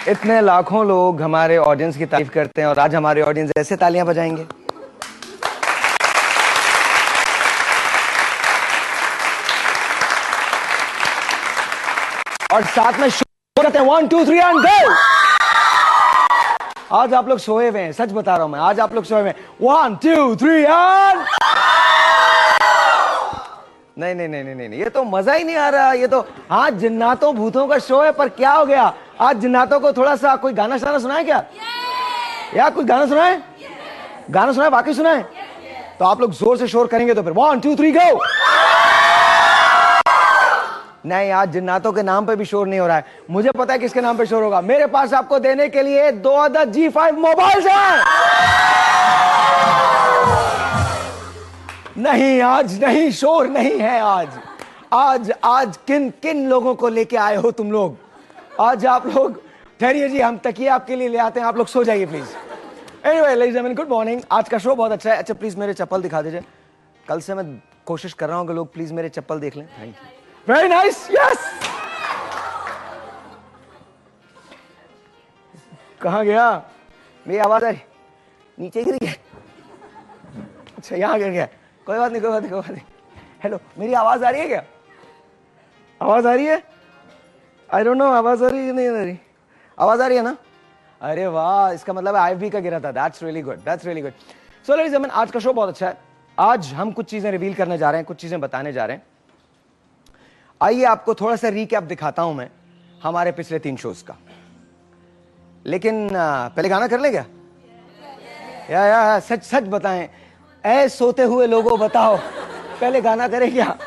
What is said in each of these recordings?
इतने लाखों लोग हमारे ऑडियंस की तारीफ करते हैं और आज हमारे ऑडियंस ऐसे तालियां बजाएंगे। और साथ में शुरू करते हैं 1 2 3 एंड गो। आज आप लोग सोए हुए हैं, सच बता रहा हूं मैं, आज आप लोग सोए हुए हैं। 1 2 3 एंड नहीं नहीं नहीं नहीं नहीं, ये तो मजा ही नहीं आ रहा। ये तो आज जिन्नातों भूतों का शो है, पर क्या हो गया आज जिन्नातों को थोड़ा सा कोई गाना शाना सुनाए क्या? या कुछ गाना सुनाए? गाना सुनाए, बाकी सुनाए? तो आप लोग जोर से शोर करेंगे तो फिर 1 2 3 गो। नहीं, आज जिन्नातों के नाम पे भी शोर नहीं हो रहा है। मुझे पता है किसके नाम पे शोर होगा। मेरे पास आपको देने के लिए 2 अदद G5 मोबाइल्स हैं। नहीं, आज नहीं, शोर नहीं है आज। आज आज किन किन लोगों को लेके आए हो तुम लोग? आज आप लोग ठहरिए जी, हम तकिए आपके लिए ले आते हैं, आप लोग सो जाइए please. Anyway ladies and gentleman, good morning. आज का शो बहुत अच्छा है। अच्छा प्लीज मेरे चप्पल दिखा दीजिए। कल से मैं कोशिश कर रहा हूं कि लोग प्लीज मेरे चप्पल देख लें। Thank you, very nice, yes. कहां गया? मेरी आवाज आ रही? नीचे गिर गया? अच्छा यहां गिर गया, कोई बात नहीं, कोई बात नहीं, कोई बात नहीं। हेलो, मेरी आवाज आ रही है क्या? आवाज आ रही है? आई डोंट नो, आवाज आ रही है नहीं आ रही? आवाज आ रही है ना? अरे वाह, इसका मतलब IFB का गिरा था। That's really good, that's really good. So ladies and gentleman, आज का शो बहुत अच्छा है। आज हम कुछ चीजें रिवील करने जा रहे हैं, कुछ चीजें बताने जा रहे हैं। आइए आपको थोड़ा सा रीकैप दिखाता हूं मैं हमारे पिछले 3 शोज का। लेकिन पहले गाना कर ले क्या? या सच सच बताएं, ऐ सोते हुए लोगों बताओ, पहले गाना करें क्या?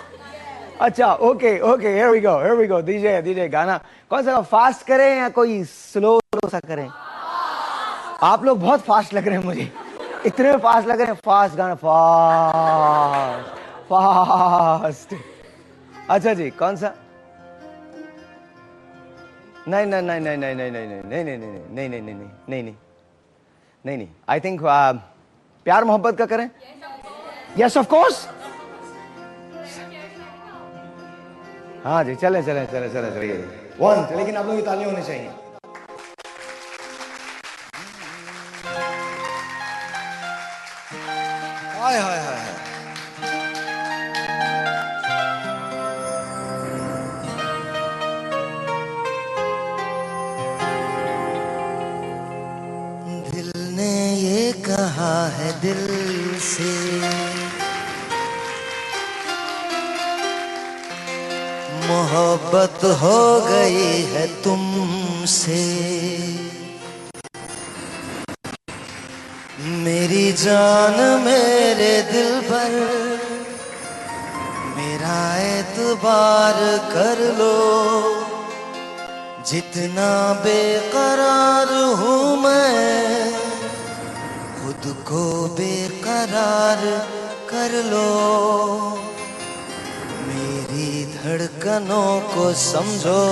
अच्छा okay okay, here we go. दीजिए गाना। कौन सा, फास्ट करें या कोई स्लो सा करें? आप लोग बहुत फास्ट लग रहे हैं मुझे, इतने फास्ट लग रहे हैं। फास्ट गाना, फास्ट फास्ट। अच्छा जी, कौन सा? नहीं नहीं नहीं नहीं नहीं नहीं नहीं नहीं नहीं नहीं नहीं नहीं नहीं नहीं नहीं नहीं नहीं, आई थिंक प्यार मोहब्बत का करें। Yes of course. हाँ जी, चले चले चले चले चलिए 1, लेकिन आप लोग की तालियां होनी चाहिए। हाय हाय हाय। दिल ने ये कहा है दिल से, मोहब्बत हो गई है तुमसे। मेरी जान मेरे दिल पर मेरा एतबार कर लो। जितना बेकरार हूँ मैं, खुद को बेकरार कर लो। मेरी धड़कनों को समझो,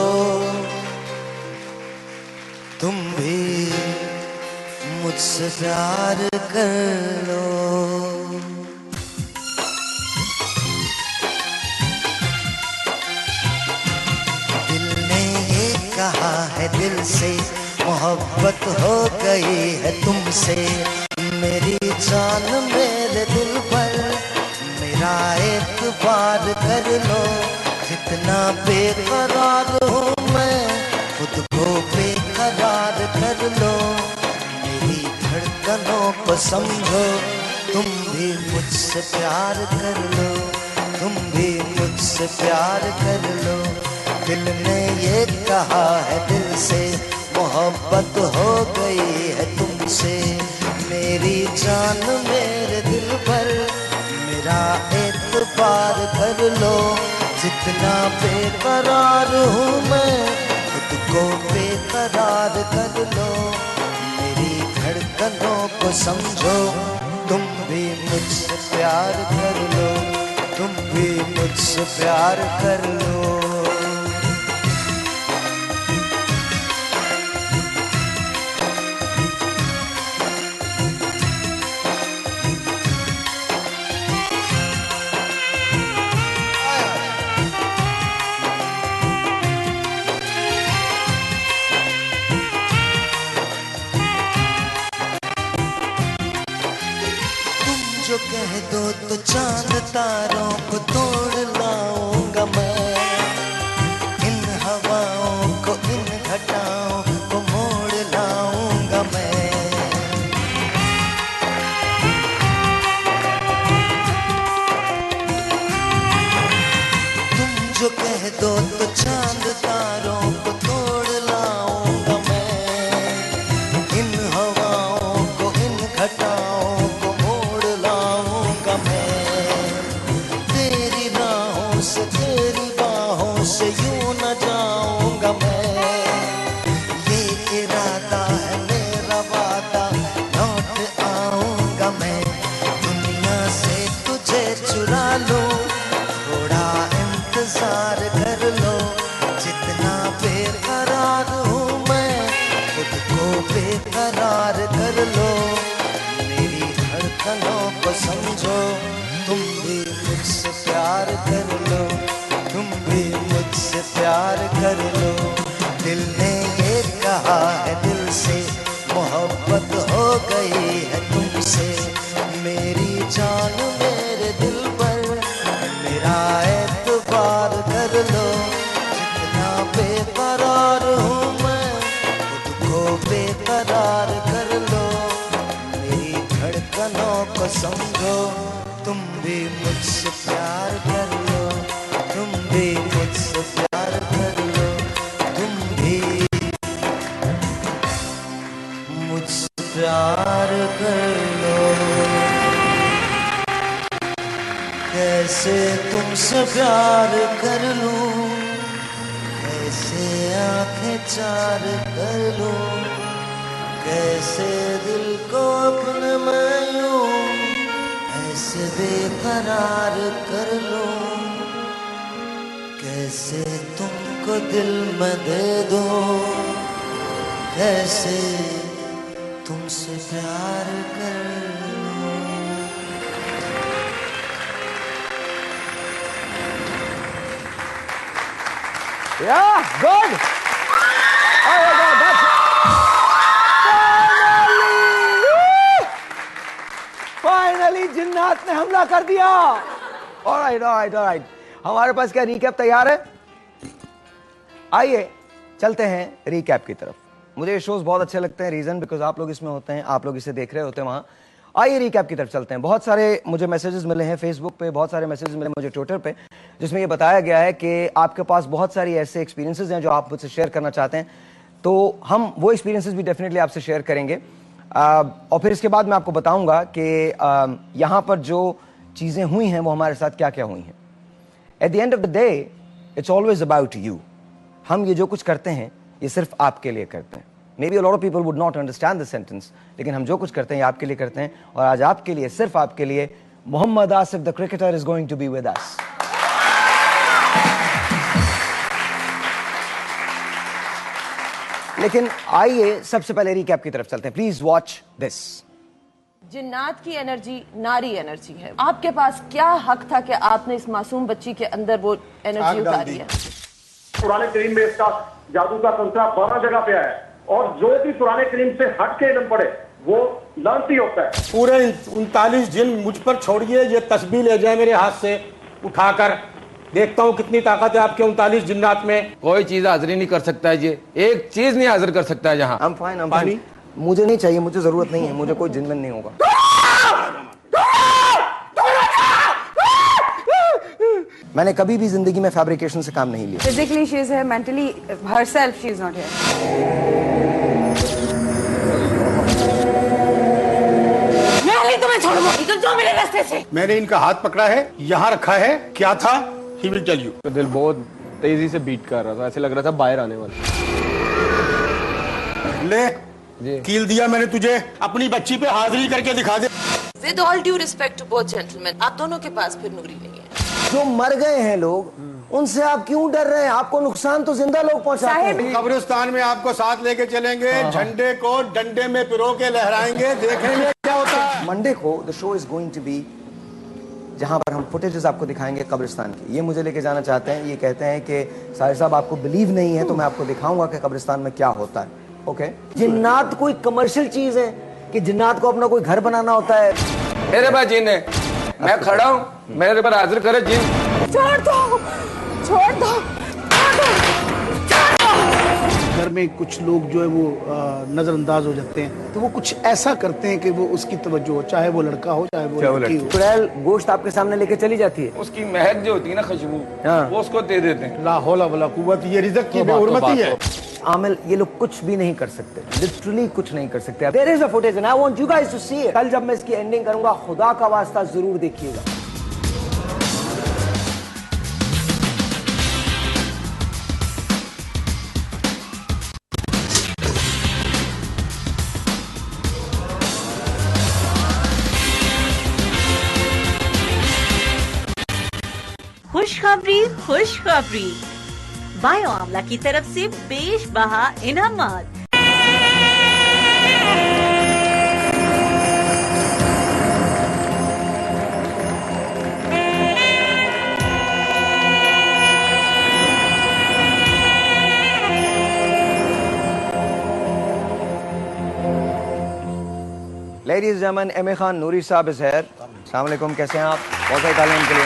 तुम भी मुझसे प्यार कर लो। दिल ने ये कहा है दिल से, मोहब्बत हो गई है तुमसे। मेरी जान मेरे दिल पर मेरा एतबार कर लो। जितना बेकरार हूँ मैं, खुद को बेकरार कर लो। मेरी धड़कनों को समझो, तुम भी मुझसे प्यार कर लो। तुम भी मुझसे प्यार कर लो। दिल ने ये कहा है दिल से, मोहब्बत हो गई है तुमसे। मेरी जान मेरे दिल पर मेरा एतबार कर लो। जितना बेकरार हूँ मैं, खुद को बेकरार कर लो। मेरी धड़कनों को समझो, तुम भी मुझसे प्यार कर लो। तुम भी मुझसे प्यार कर लो। जो कह दो तो चांद तारों को तोड़ लाऊंगा मैं, इन हवाओं को इन घटाओं को मोड़ लाऊंगा मैं, तेरी राहों से तेरी बाहों से यूं न जाऊंगा मैं, ये इरादा है मेरा वादा लौट आऊंगा मैं, दुनिया से तुझे चुरा लूं, थोड़ा इंतजार कर लो, जितना बेकरार हूँ मैं खुद को बेकरार कर लो, मेरी धड़कनों को समझो, तुम भी मुझसे प्यार कर लो, तुम भी मुझसे प्यार कर लो, दिल ने ये कहा है दिल से मोहब्बत हो गई है तुमसे, मेरी जान मेरे दिल पर मेरा एतबार कर लो, जितना बेकरार हूँ मैं खुद को बेकरार कर लो, मेरी धड़कनों को समझो, तुम भी मुझसे प्यार कर लो, तुम भी मुझसे प्यार कर लो, तुम भी मुझसे प्यार कर लो। कैसे तुमसे प्यार कर लूं, कैसे आंखें चार कर लूं, कैसे दिल को अपने मैं यूं ऐसे बेकरार कर लूं, कैसे तुमको दिल में दे दूं, कैसे तुमसे प्यार कर लूं। Yeah, good. Oh my God, that's finally जिन्नात ने हमला कर दिया. All right. हमारे पास क्या रीकैप तैयार है? आइए चलते हैं रीकैप की तरफ. मुझे ये शोज बहुत अच्छे लगते हैं. रीजन बिकॉज आप लोग इसमें होते हैं, आप लोग इसे देख रहे होते हैं वहां. आइए रीकैप की तरफ चलते हैं. बहुत सारे मुझे मैसेजेस मिले हैं फेसबुक पे, बहुत सारे मैसेजेस मिले मुझे ट्विटर पे, जिसमें ये बताया गया है कि आपके पास बहुत सारी ऐसे एक्सपीरियंसेस हैं जो आप मुझसे शेयर करना चाहते हैं. तो हम वो एक्सपीरियंसेस भी डेफिनेटली आपसे शेयर करेंगे. और फिर इसके बाद मैं आपको बताऊंगा कि यहाँ पर जो चीज़ें हुई हैं वो हमारे साथ क्या क्या हुई हैं. At the end of the day it's always about you. हम ये जो कुछ करते हैं ये सिर्फ आपके लिए करते हैं. Maybe a lot of people would not understand the sentence, लेकिन हम जो कुछ करते हैं आपके लिए करते हैं. और आज आपके लिए, सिर्फ आपके लिए, Mohammad Asif the cricketer is going to be with us. लेकिन आइए सबसे पहले रिकैप की तरफ चलते हैं. Please watch this. जिन्नात की एनर्जी नारी एनर्जी है. आपके पास क्या हक था कि आपने इस मासूम बच्ची के अंदर वो एनर्जी उतारी है? पुराने करीम में इसका जादू का कंसरा 12 जगह पे है, और जो भी पुराने करीम से हट के इल्म पड़े वो लानती होता है. पूरे 39 जिन मुझ पर छोड़िए, ये तस्बीह ले जाए मेरे हाथ से उठाकर, देखता हूँ कितनी ताकत है आपके 39 जिन्नात में. कोई चीज हाजिरी नहीं कर सकता है, ये एक चीज नहीं हाजिर कर सकता है यहाँ. I'm fine. मुझे नहीं चाहिए, मुझे जरूरत नहीं है, मुझे कोई जिन नहीं होगा. मैंने कभी भी जिंदगी में फैब्रिकेशन से काम नहीं लिया. Physically she is here, mentally herself she is not here. तुम्हें छोड़ूंगा, निकल जाओ मेरे रास्ते से. मैंने इनका हाथ पकड़ा है, यहाँ रखा है, क्या था he will tell you. दिल बहुत तेजी से बीट कर रहा था, ऐसे लग रहा था बाहर आने वाला. ले कील दिया मैंने तुझे, अपनी बच्ची पे हाजिरी करके दिखा दे. With all due respect to both gentlemen, आप दोनों के पास फिर नूरी नहीं है. जो मर गए हैं लोग, उनसे आप क्यों डर रहे हैं? आपको नुकसान तो जिंदा लोग पहुंचाते हैं. कब्रिस्तान में आपको साथ लेके चलेंगे, झंडे को डंडे में पिरो के लहराएंगे, देखेंगे क्या होता है. मंडे को the show is going to be, जहां पर हम फुटेजेस आपको दिखाएंगे कब्रिस्तान की. ये मुझे लेके जाना चाहते हैं. ये कहते हैं कि साहिर साहब आपको बिलीव नहीं है तो मैं आपको दिखाऊंगा कि कब्रिस्तान में क्या होता है. ओके. जिन्नात कोई कमर्शियल चीज है कि जिन्नात को अपना कोई घर बनाना होता है? मेरे पास जिन है, मैं खड़ा हूँ, मेरे पर हाजिर करे जिन. छोड़ दो. घर में कुछ लोग जो है वो नजरअंदाज हो जाते हैं, तो वो कुछ ऐसा करते हैं कि वो उसकी तवज्जो हो, चाहे वो लड़का हो चाहे वो लड़की हो। चुड़ैल गोश्त आपके सामने लेके चली जाती है, उसकी महक जो होती है ना, खुशबू, वो उसको दे देते हैं। ला हौला वला कुव्वत, ये रिज़्क की बेहुरमती है। आमिल ये लोग कुछ भी नहीं कर सकते, लिटरली कुछ नहीं कर सकते। There is a footage and I want you guys to see it. कल जब मैं इसकी एंडिंग करूंगा, खुदा का वास्ता जरूर देखिएगा। खुशखबरी खुशखबरी, बायो आमला की तरफ से बेशबहा इनामात। Ladies and gentleman, M A Khan Noori साहब इज हियर। अस्सलाम वालेकुम, कैसे हैं आप? बहुत सारे तालियां उनके लिए।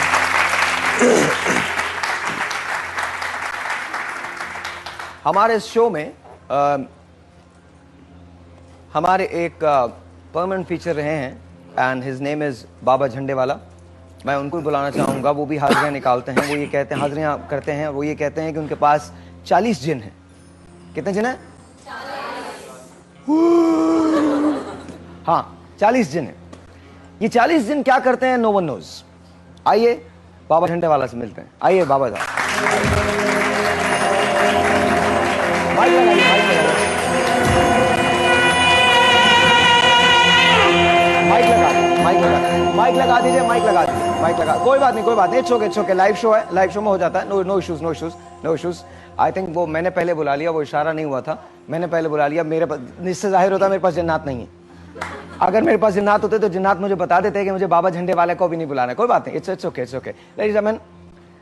हमारे इस शो में हमारे एक परमानेंट फीचर रहे हैं एंड हिज नेम इज बाबा झंडेवाला। मैं उनको भी बुलाना चाहूँगा, वो भी हाजिरियाँ निकालते हैं। वो ये कहते हैं, हाजिरियाँ करते हैं, वो ये कहते हैं कि उनके पास 40 जिन हैं। कितने जिन हैं? हाँ, 40 जिन हैं। ये 40 जिन क्या करते हैं, नो वन नोज। आइए बाबा झंडेवाला से मिलते हैं। आइए बाबा साहब, माइक लगाइए, माइक लगा दीजिए, माइक लगा। कोई बात नहीं, इट्स ओके, लाइव शो है, लाइव शो में हो जाता है। No issues. आई थिंक वो मैंने पहले बुला लिया, वो इशारा नहीं हुआ था, मैंने पहले बुला लिया। मेरे पास, इससे जाहिर होता है मेरे पास जिन्नात नहीं है। अगर मेरे पास जिन्नात होते तो जिन्नात मुझे बता देते कि मुझे बाबा झंडेवाला को भी नहीं बुलाना है। कोई बात नहीं, इट्स ओके। लेडीज एंड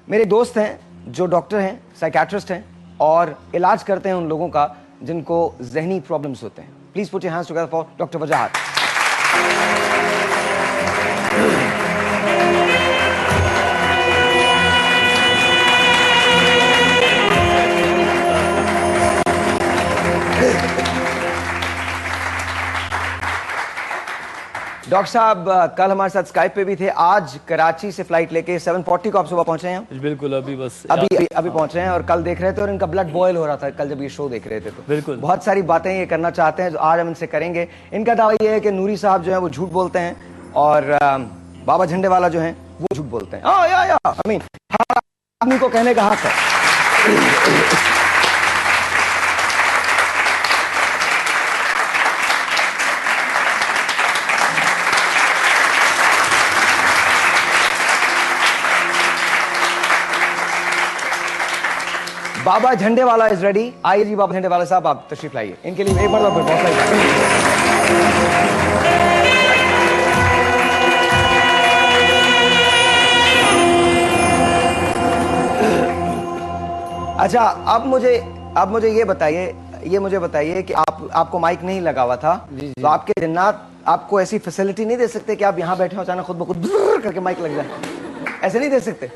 मेरे दोस्त हैं जो डॉक्टर हैं, साइकेट्रिस्ट हैं और इलाज करते हैं उन लोगों का जिनको जहनी प्रॉब्लम्स होते हैं। Please put your hands together for doctor Wajahat. Doctor साहब कल हमारे साथ स्काइप पे भी थे, आज कराची से फ्लाइट लेके 7:40 को आप सुबह पहुंचे हैं? बिल्कुल, अभी पहुंचे हैं और कल देख रहे थे और इनका ब्लड बॉयल हो रहा था कल जब ये शो देख रहे थे। तो बिल्कुल बहुत सारी बातें ये करना चाहते हैं जो आज हम इनसे करेंगे। इनका दावा ये है कि नूरी साहब जो है वो झूठ बोलते हैं और बाबा झंडेवाला जो है वो झूठ बोलते हैं। हर आदमी को कहने का हक है। बाबा झंडेवाला इज रेडी। आइए जी बाबा झंडेवाला साहब, आप तशरीफ लाइए। इनके लिए एक बार बहुत सारी। अच्छा, अब मुझे ये बताइए कि आपको माइक नहीं लगा हुआ था, तो आपके जिन्नात आपको ऐसी फैसिलिटी नहीं दे सकते कि आप यहाँ बैठे हो अचानक खुद ब खुद करके माइक लग जाए? ऐसे नहीं दे सकते?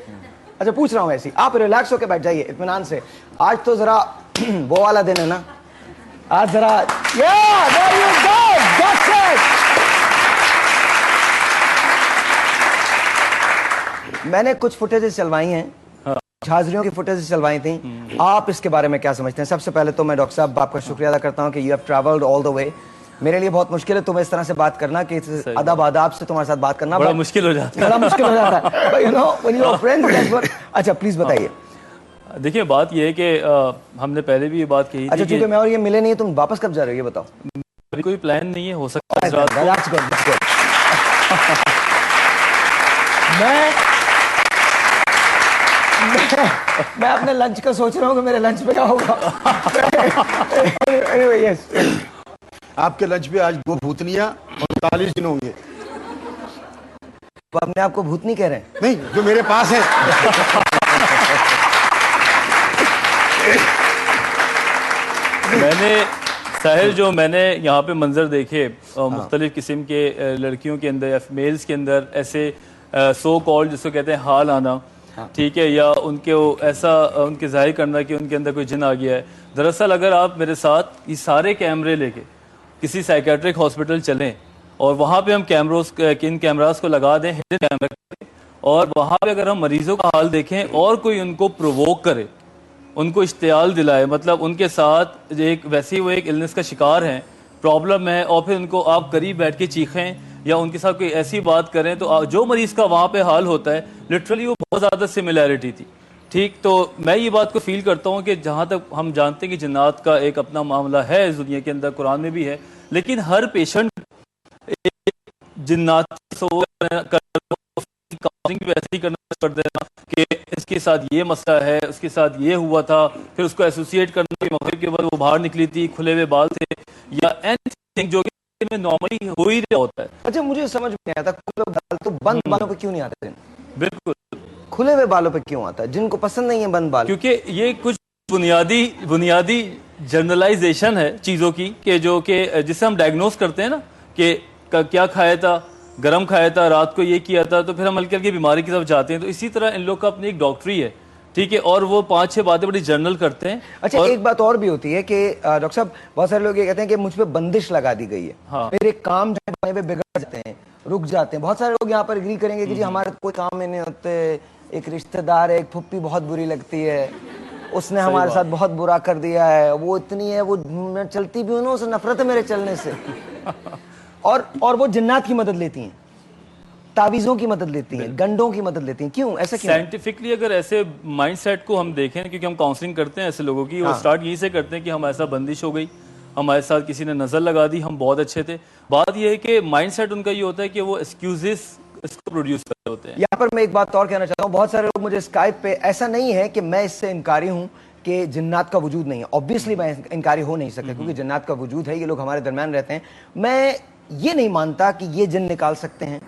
अच्छा, पूछ रहा हूं ऐसी, आप रिलैक्स होकर बैठ जाइए इत्मीनान से। आज तो जरा वो वाला दिन है ना, आज जरा मैंने कुछ फुटेजेस चलवाई हैं, हाजिरियों की फुटेजेस चलवाई थी। आप इसके बारे में क्या समझते हैं? सबसे पहले तो मैं डॉक्टर साहब आपका शुक्रिया अदा करता हूं कि you have travelled all the way. मेरे लिए बहुत मुश्किल है तुम्हें इस तरह से बात करना कि अदब आदाब से तुम्हारे साथ बात करना बड़ा मुश्किल हो जाता है। You know when you are friends. अच्छा, प्लीज बताइए। देखिए, बात ये है कि हमने पहले भी ये बात कही। अच्छा, चूंकि मैं और ये मिले नहीं, तुम वापस कब जा रहे हो ये बताओ? अभी कोई प्लान नहीं है, हो सकता है रात को। मैं अपने लंच का सोच रहा हूँ कि मेरे लंच पे क्या होगा। anyway, yes. आपके लंच पे आज 2 भूतनियां और 40 दिन होंगे। तो अपने आप को भूतनी कह रहे हैं? नहीं, जो मेरे पास है। मैंने यहाँ पे मंजर देखे मुख्तलिफ किस्म के लड़कियों के अंदर या मेल्स के अंदर ऐसे सो कॉल्ड जिसको कहते हैं हाल आना, ठीक है, या उनके ऐसा उनके जाहिर करना कि उनके अंदर कोई जिन आ गया है। दरअसल अगर आप मेरे साथ ये सारे कैमरे लेके किसी साइकेट्रिक हॉस्पिटल चलें और वहाँ पे हम इन कैमरास को लगा दें, हिडन कैमरा, और वहाँ पे अगर हम मरीजों का हाल देखें और कोई उनको प्रोवोक करे, उनको इश्तियाल दिलाए, मतलब उनके साथ एक वैसे वो एक इलनेस का शिकार हैं, प्रॉब्लम है, और फिर उनको आप करीब बैठ के चीखें या उनके साथ कोई ऐसी बात करें, तो जो मरीज का वहाँ पे हाल होता है लिटरली वो बहुत ज़्यादा सिमिलैरिटी थी। ठीक, तो मैं ये बात को फील करता हूँ कि जहाँ तक हम जानते हैं कि जिन्नात का एक अपना मामला है इस दुनिया के अंदर, कुरान में भी है, लेकिन हर पेशेंट जिन्नात काउंसलिंग भी ऐसे ही करना कर देना कि इसके साथ ये मसला है, उसके साथ ये हुआ था, फिर उसको एसोसिएट करना कि मगरिब के बाद वो बाहर निकली थी, खुले हुए बाल थे, या एनीथिंग जो कि में नॉर्मली हो ही रहा होता है। अच्छा, मुझे समझ में नहीं आता खुले बाल तो बंद बालों पे क्यों नहीं आते? बिल्कुल, खुले हुए बालों पे क्यों आता है? जिनको पसंद नहीं है बंद बाल, क्योंकि ये कुछ बुनियादी जनरलाइजेशन है चीजों की, कि जो कि जिसे हम डायग्नोस करते हैं ना कि क्या खाया था, गरम खाया था, रात को ये किया था, तो फिर हम हल्की हल्की बीमारी की तरफ जाते हैं। तो इसी तरह इन लोग का अपनी एक डॉक्टरी है, ठीक है, और वो 5-6 बातें बड़ी जनरल करते हैं। अच्छा, एक बात और भी होती है कि डॉक्टर साहब, बहुत सारे लोग ये कहते हैं कि मुझ पे बंदिश लगा दी गई है, मेरे काम जो है बिगड़ जाते हैं, रुक जाते हैं। बहुत सारे लोग यहाँ पर एग्री करेंगे कि जी हमारे कोई काम में नहीं होते, एक रिश्तेदार है, एक फुप्पी बहुत बुरी लगती है, उसने हमारे साथ बहुत बुरा कर दिया है, वो इतनी है, वो मैं चलती भी हूँ ना, उसे नफरत है मेरे चलने से। और वो जिन्नात की मदद लेती हैं, तावीज़ों की मदद लेती हैं, गंडों की मदद लेती हैं। क्यों ऐसा? क्यों? साइंटिफिकली अगर ऐसे माइंडसेट को हम देखें, क्योंकि हम काउंसलिंग करते हैं ऐसे लोगों की, वो स्टार्ट यहीं से करते हैं कि हम ऐसा बंदिश हो गई, हमारे साथ किसी ने नजर लगा दी, हम बहुत अच्छे थे। बात यह है कि माइंडसेट उनका ये होता है कि वो एक्सक्यूजेस इसको प्रोड्यूस कर रहे होते हैं। यहाँ पर मैं एक बात और कहना चाहता हूँ, बहुत सारे लोग मुझे स्काइप पे, ऐसा नहीं है कि मैं इससे इनकारी हूँ कि जिन्नात का वजूद नहीं है, ऑब्वियसली मैं इनकारी हो नहीं सकता, क्योंकि जिन्नात का वजूद है, ये लोग हमारे दरमियान रहते हैं। मैं ये नहीं मानता कि ये जिन निकाल सकते हैं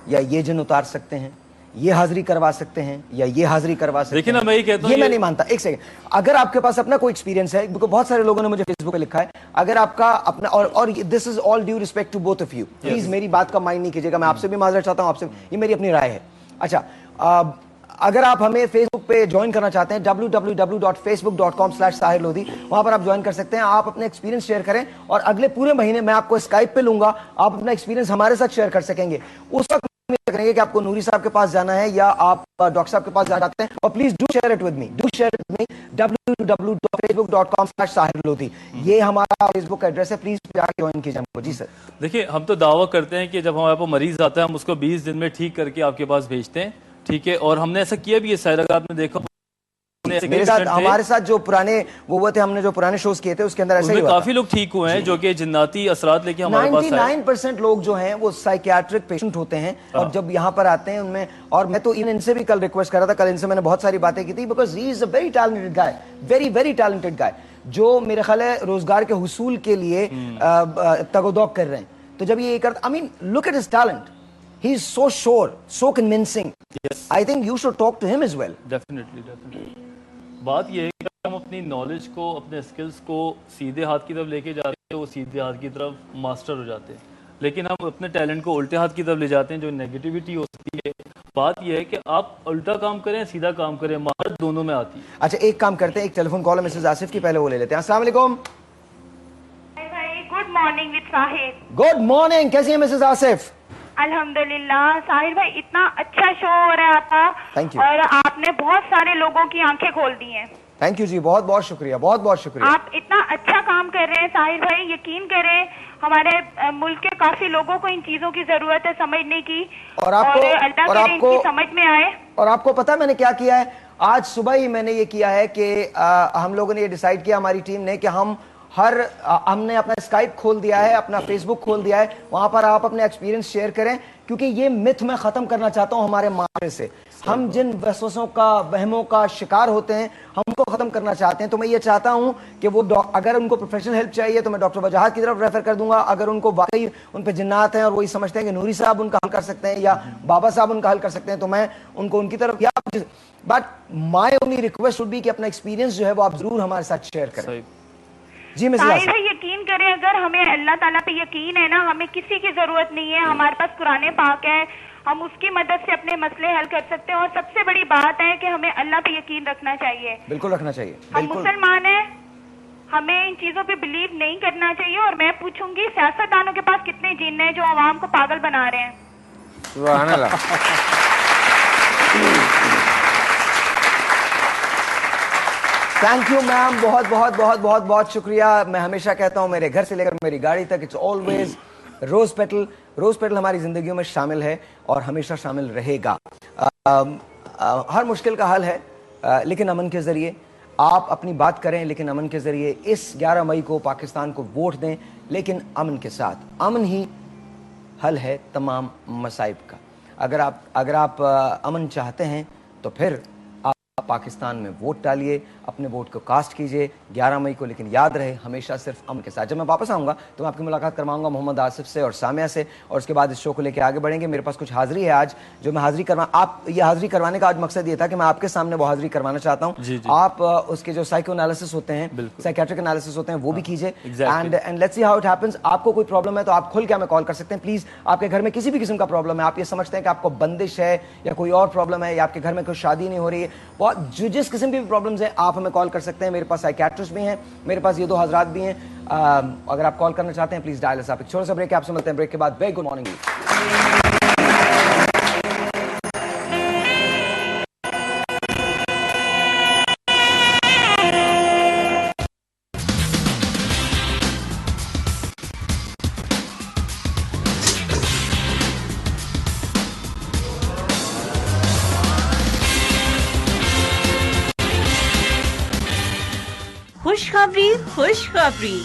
या ये जिन उतार सकते हैं, ये हाजिरी करवा सकते हैं या ये हाजिरी करवा सकते हैं। लेकिन मैं ये कहता हूं, ये मैं नहीं मानता। एक सेकंड, अगर आपके पास अपना कोई एक्सपीरियंस है, क्योंकि बहुत सारे लोगों ने मुझे फेसबुक पे लिखा है, अगर आपका अपना, और this is all due respect to both of you, please मेरी बात का माइंड नहीं कीजिएगा, मैं आपसे भी माजरत चाहता हूं, आपसे, ये मेरी अपनी राय है। अच्छा, अगर आप हमें फेसबुक पे ज्वाइन करना चाहते हैं, www.facebook.com/साहिर लोधी, वहां पर आप ज्वाइन कर सकते हैं। आप अपने एक्सपीरियंस शेयर करें और अगले पूरे महीने मैं आपको स्काइप पे लूंगा, आप अपना एक्सपीरियंस हमारे साथ शेयर कर सकेंगे। उस वक्त करेंगे कि आपको नूरी साहब के पास जाना है या आप डॉक्टर साहब के पास जाना चाहते हैं, और please do share it with me, www.facebook.com/साहिर लोधी, ये हमारा फेसबुक एड्रेस है, प्लीज जाकर ज्वाइन कीजिए हमको। जी सर। देखिए, हम तो दावा करते हैं कि जब हमारे पास मरीज आता है, हम उसको 20 दिन में ठीक करके आपके पास भेजते हैं, ठीक है, और हमने ऐसा किया भी है। शायद अगर आपने देखा, मेरे साथ, हमारे साथ जो पुराने वो हुए थे, हमने जो पुराने शोज किए थे, उसके अंदर ऐसे ही काफी लोग ठीक हुए हैं जो कि जिन्नाती असरात लेके हमारे पास आए। 99% लोग जो हैं वो साइकियाट्रिक पेशेंट होते हैं, और जब यहाँ पर आते हैं उनमें, और मैं तो इनसे भी कल रिक्वेस्ट कर रहा था, कल इनसे मैंने बहुत सारी बातें की थी, because he is a very talented guy, very talented guy, जो मेरे ख्याल है रोजगार के हुसूल के लिए तगोदौग कर रहे हैं। तो जब ये करते, I mean look at his talent, he is so sure, so convincing. Yes. I think you should talk to him as well. Definitely. बात ये है कि हम अपनी नॉलेज को, अपने स्किल्स को सीधे हाथ की तरफ लेके जाते हैं, वो सीधे हाथ की तरफ मास्टर हो जाते हैं, लेकिन हम अपने टैलेंट को उल्टे हाथ की तरफ ले जाते हैं, जो नेगेटिविटी होती है। बात ये है कि आप उल्टा काम करें, सीधा काम करें, महारत दोनों में आती है। अच्छा, एक काम करते हैं, एक टेलीफोन कॉल है मिसेस आसिफ की, पहले वो ले लेते हैं। अस्सलाम वालेकुम। Good morning with Sahir. Good morning, कैसी है मिसेस आसिफ? अल्हम्दुलिल्लाह। साहिर भाई, इतना अच्छा शो हो रहा है आपका, थैंक यू, और आपने बहुत सारे लोगों की आंखें खोल दी हैं। थैंक यू जी, बहुत बहुत शुक्रिया, बहुत बहुत शुक्रिया। आप इतना अच्छा काम कर रहे हैं साहिर भाई, यकीन करें हमारे मुल्क के काफी लोगों को इन चीजों की जरूरत है समझने की, और आपको, अल्लाह करे इनकी समझ में आए। और आपको पता मैंने क्या किया है? आज सुबह ही मैंने ये किया है कि हम लोगों ने ये डिसाइड किया, हमारी टीम ने, कि हमने अपना स्काइप खोल दिया है, अपना फेसबुक खोल दिया है, वहां पर आप अपने एक्सपीरियंस शेयर करें, क्योंकि ये मिथ मैं खत्म करना चाहता हूं हमारे माशरे से। हम जिन वसवसों का, वहमों का शिकार होते हैं, हमको खत्म करना चाहते हैं। तो मैं ये चाहता हूं कि वो अगर उनको प्रोफेशनल हेल्प चाहिए तो मैं डॉक्टर वजाहत की तरफ रेफर कर दूंगा। अगर उनको वाकई उन पे जिन्नात हैं और वही समझते हैं कि नूरी साहब उनका हल कर सकते हैं या बाबा साहब उनका हल कर सकते हैं, तो मैं उनको उनकी तरफ, या but my only request would be कि अपना एक्सपीरियंस जो है वो आप जरूर हमारे साथ शेयर करें। जी मिस साहिर भाई यकीन करें, अगर हमें अल्लाह ताला पे यकीन है ना, हमें किसी की जरूरत नहीं है। हमारे पास कुरान पाक है, हम उसकी मदद से अपने मसले हल कर सकते हैं। और सबसे बड़ी बात है कि हमें अल्लाह पे यकीन रखना चाहिए। बिल्कुल रखना चाहिए। हम मुसलमान हैं, हमें इन चीजों पे बिलीव नहीं करना चाहिए। और मैं पूछूंगी, सियासतदानों के पास कितने जिन्न हैं जो आवाम को पागल बना रहे हैं? सुभान अल्लाह। थैंक यू मैम, बहुत बहुत बहुत बहुत बहुत शुक्रिया। मैं हमेशा कहता हूं, मेरे घर से लेकर मेरी गाड़ी तक it's always rose petal. Rose petal हमारी जिंदगियों में शामिल है और हमेशा शामिल रहेगा। हर मुश्किल का हल है, लेकिन अमन के जरिए। आप अपनी बात करें, लेकिन अमन के जरिए। इस 11 मई को पाकिस्तान को वोट दें, लेकिन अमन के साथ। अमन ही हल है तमाम मसाइब का। अगर आप अमन चाहते हैं तो फिर आप पाकिस्तान में वोट डालिए, अपने वोट को कास्ट कीजिए 11 मई को। लेकिन याद रहे, हमेशा सिर्फ अमन के साथ। जब मैं वापस आऊंगा तो मैं आपकी मुलाकात करवाऊंगा मोहम्मद आसिफ से और सामिया से, और उसके बाद इस शो को लेकर आगे बढ़ेंगे। मेरे पास कुछ हाजिरी है आज, जो मैं हाजिरी ये हाजिरी करवाने का आज मकसद ये था कि मैं आपके सामने वो हाजिरी करवाना चाहता हूँ। आप उसके जो साइको एनालिसिस होते हैं, साइकेट्रिक एनालिसिस होते हैं, वो भी कीजिए। And let's see how it happens. आपको कोई प्रॉब्लम है तो आप खुल के हमें कॉल कर सकते हैं। प्लीज, आपके घर में किसी भी किस्म का प्रॉब्लम है, आप ये समझते हैं कि आपको बंदिश है या कोई और प्रॉब्लम है, या आपके घर में कोई शादी नहीं हो रही है, बहुत जिस किस्म की भी प्रॉब्लम्स है, आप हमें कॉल कर सकते हैं। मेरे पास साइकियाट्रिस्ट भी हैं, मेरे पास ये 2 हजरात भी हैं। अगर आप कॉल करना चाहते हैं प्लीज डायल अस। आप एक छोटा सा ब्रेक, आपसे मिलते हैं ब्रेक के बाद। Very good morning. खुशखबरी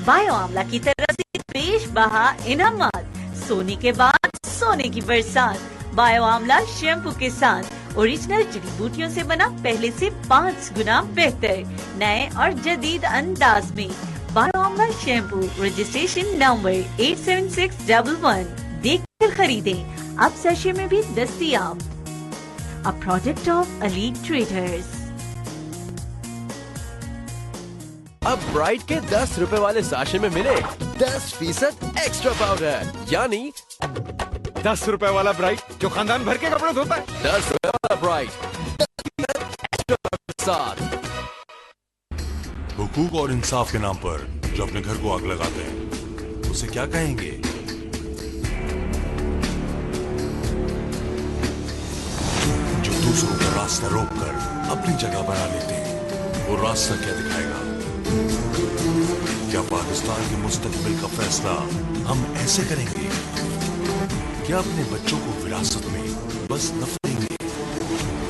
बायो आमला की तरफ से पेश बहा इनामात। सोने के बाद सोने की बरसात। बायो आमला शैम्पू के साथ ओरिजिनल जड़ी बूटियों से बना पहले से 5 गुना बेहतर, नए और जदीद अंदाज में। Bio Amla shampoo, registration number 87611। देखकर खरीदें, अब सैशे में भी दस्तयाब। A product of Alig traders. अब ब्राइट के 10 रुपए वाले साशे में मिले 10% एक्स्ट्रा पाउडर, यानी 10 रुपए वाला ब्राइट जो खानदान भर के कपड़े धोता है। 10 रुपए वाला ब्राइट एक्स्ट्रा पाउडर साथ। हुकूक और इंसाफ के नाम पर जो अपने घर को आग लगाते हैं, उसे क्या कहेंगे? जो दूसरों का रास्ता रोककर अपनी जगह बना लेते हैं, वो रास्ता क्या दिखाएगा? क्या पाकिस्तान के मुस्तकबिल का फैसला हम ऐसे करेंगे? क्या अपने बच्चों को विरासत में बस नफरत देंगे?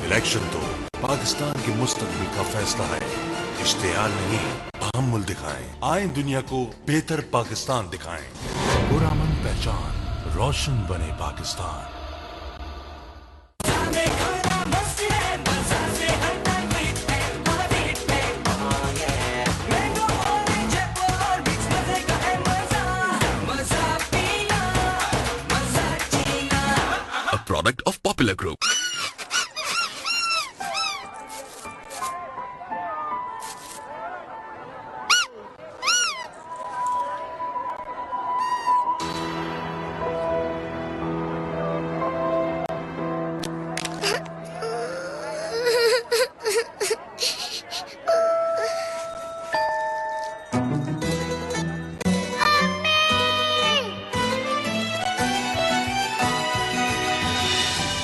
इलेक्शन तो पाकिस्तान के मुस्तकबिल का फैसला है। इश्तिहार नहीं, तहम्मुल दिखाएं। आए दुनिया को बेहतर पाकिस्तान दिखाएं। पुरअमन पहचान, रोशन बने Pakistan. Product of Popular Group.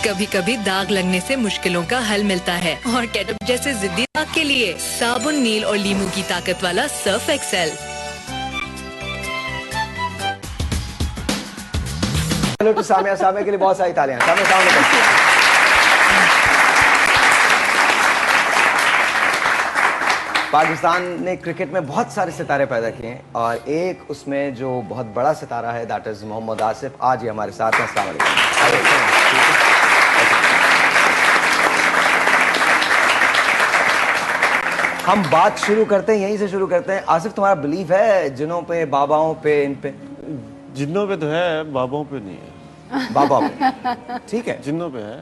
कभी कभी दाग लगने से मुश्किलों का हल मिलता है, और केटअप जैसे जिद्दी दाग के लिए साबुन, नील और लीमू की ताकत वाला Surf Excel. Hello to Samiya. Samiya के लिए बहुत सारी तालियां। सामिया, अस्सलाम वालेकुम। पाकिस्तान ने क्रिकेट में बहुत सारे सितारे पैदा किए हैं, और एक उसमें जो बहुत बड़ा सितारा है, दैट इज मोहम्मद आसिफ। आज ही हमारे साथ हैं। अस्सलाम वालेकुम। हम बात शुरू करते हैं, यहीं से शुरू करते हैं। आसिफ, तुम्हारा बिलीफ है जिन्हों पे, बाबाओं पे, इन पे? जिन्नों पे तो है, बाबाओं पे नहीं है। बाबा पे ठीक है, जिन्नों पे है।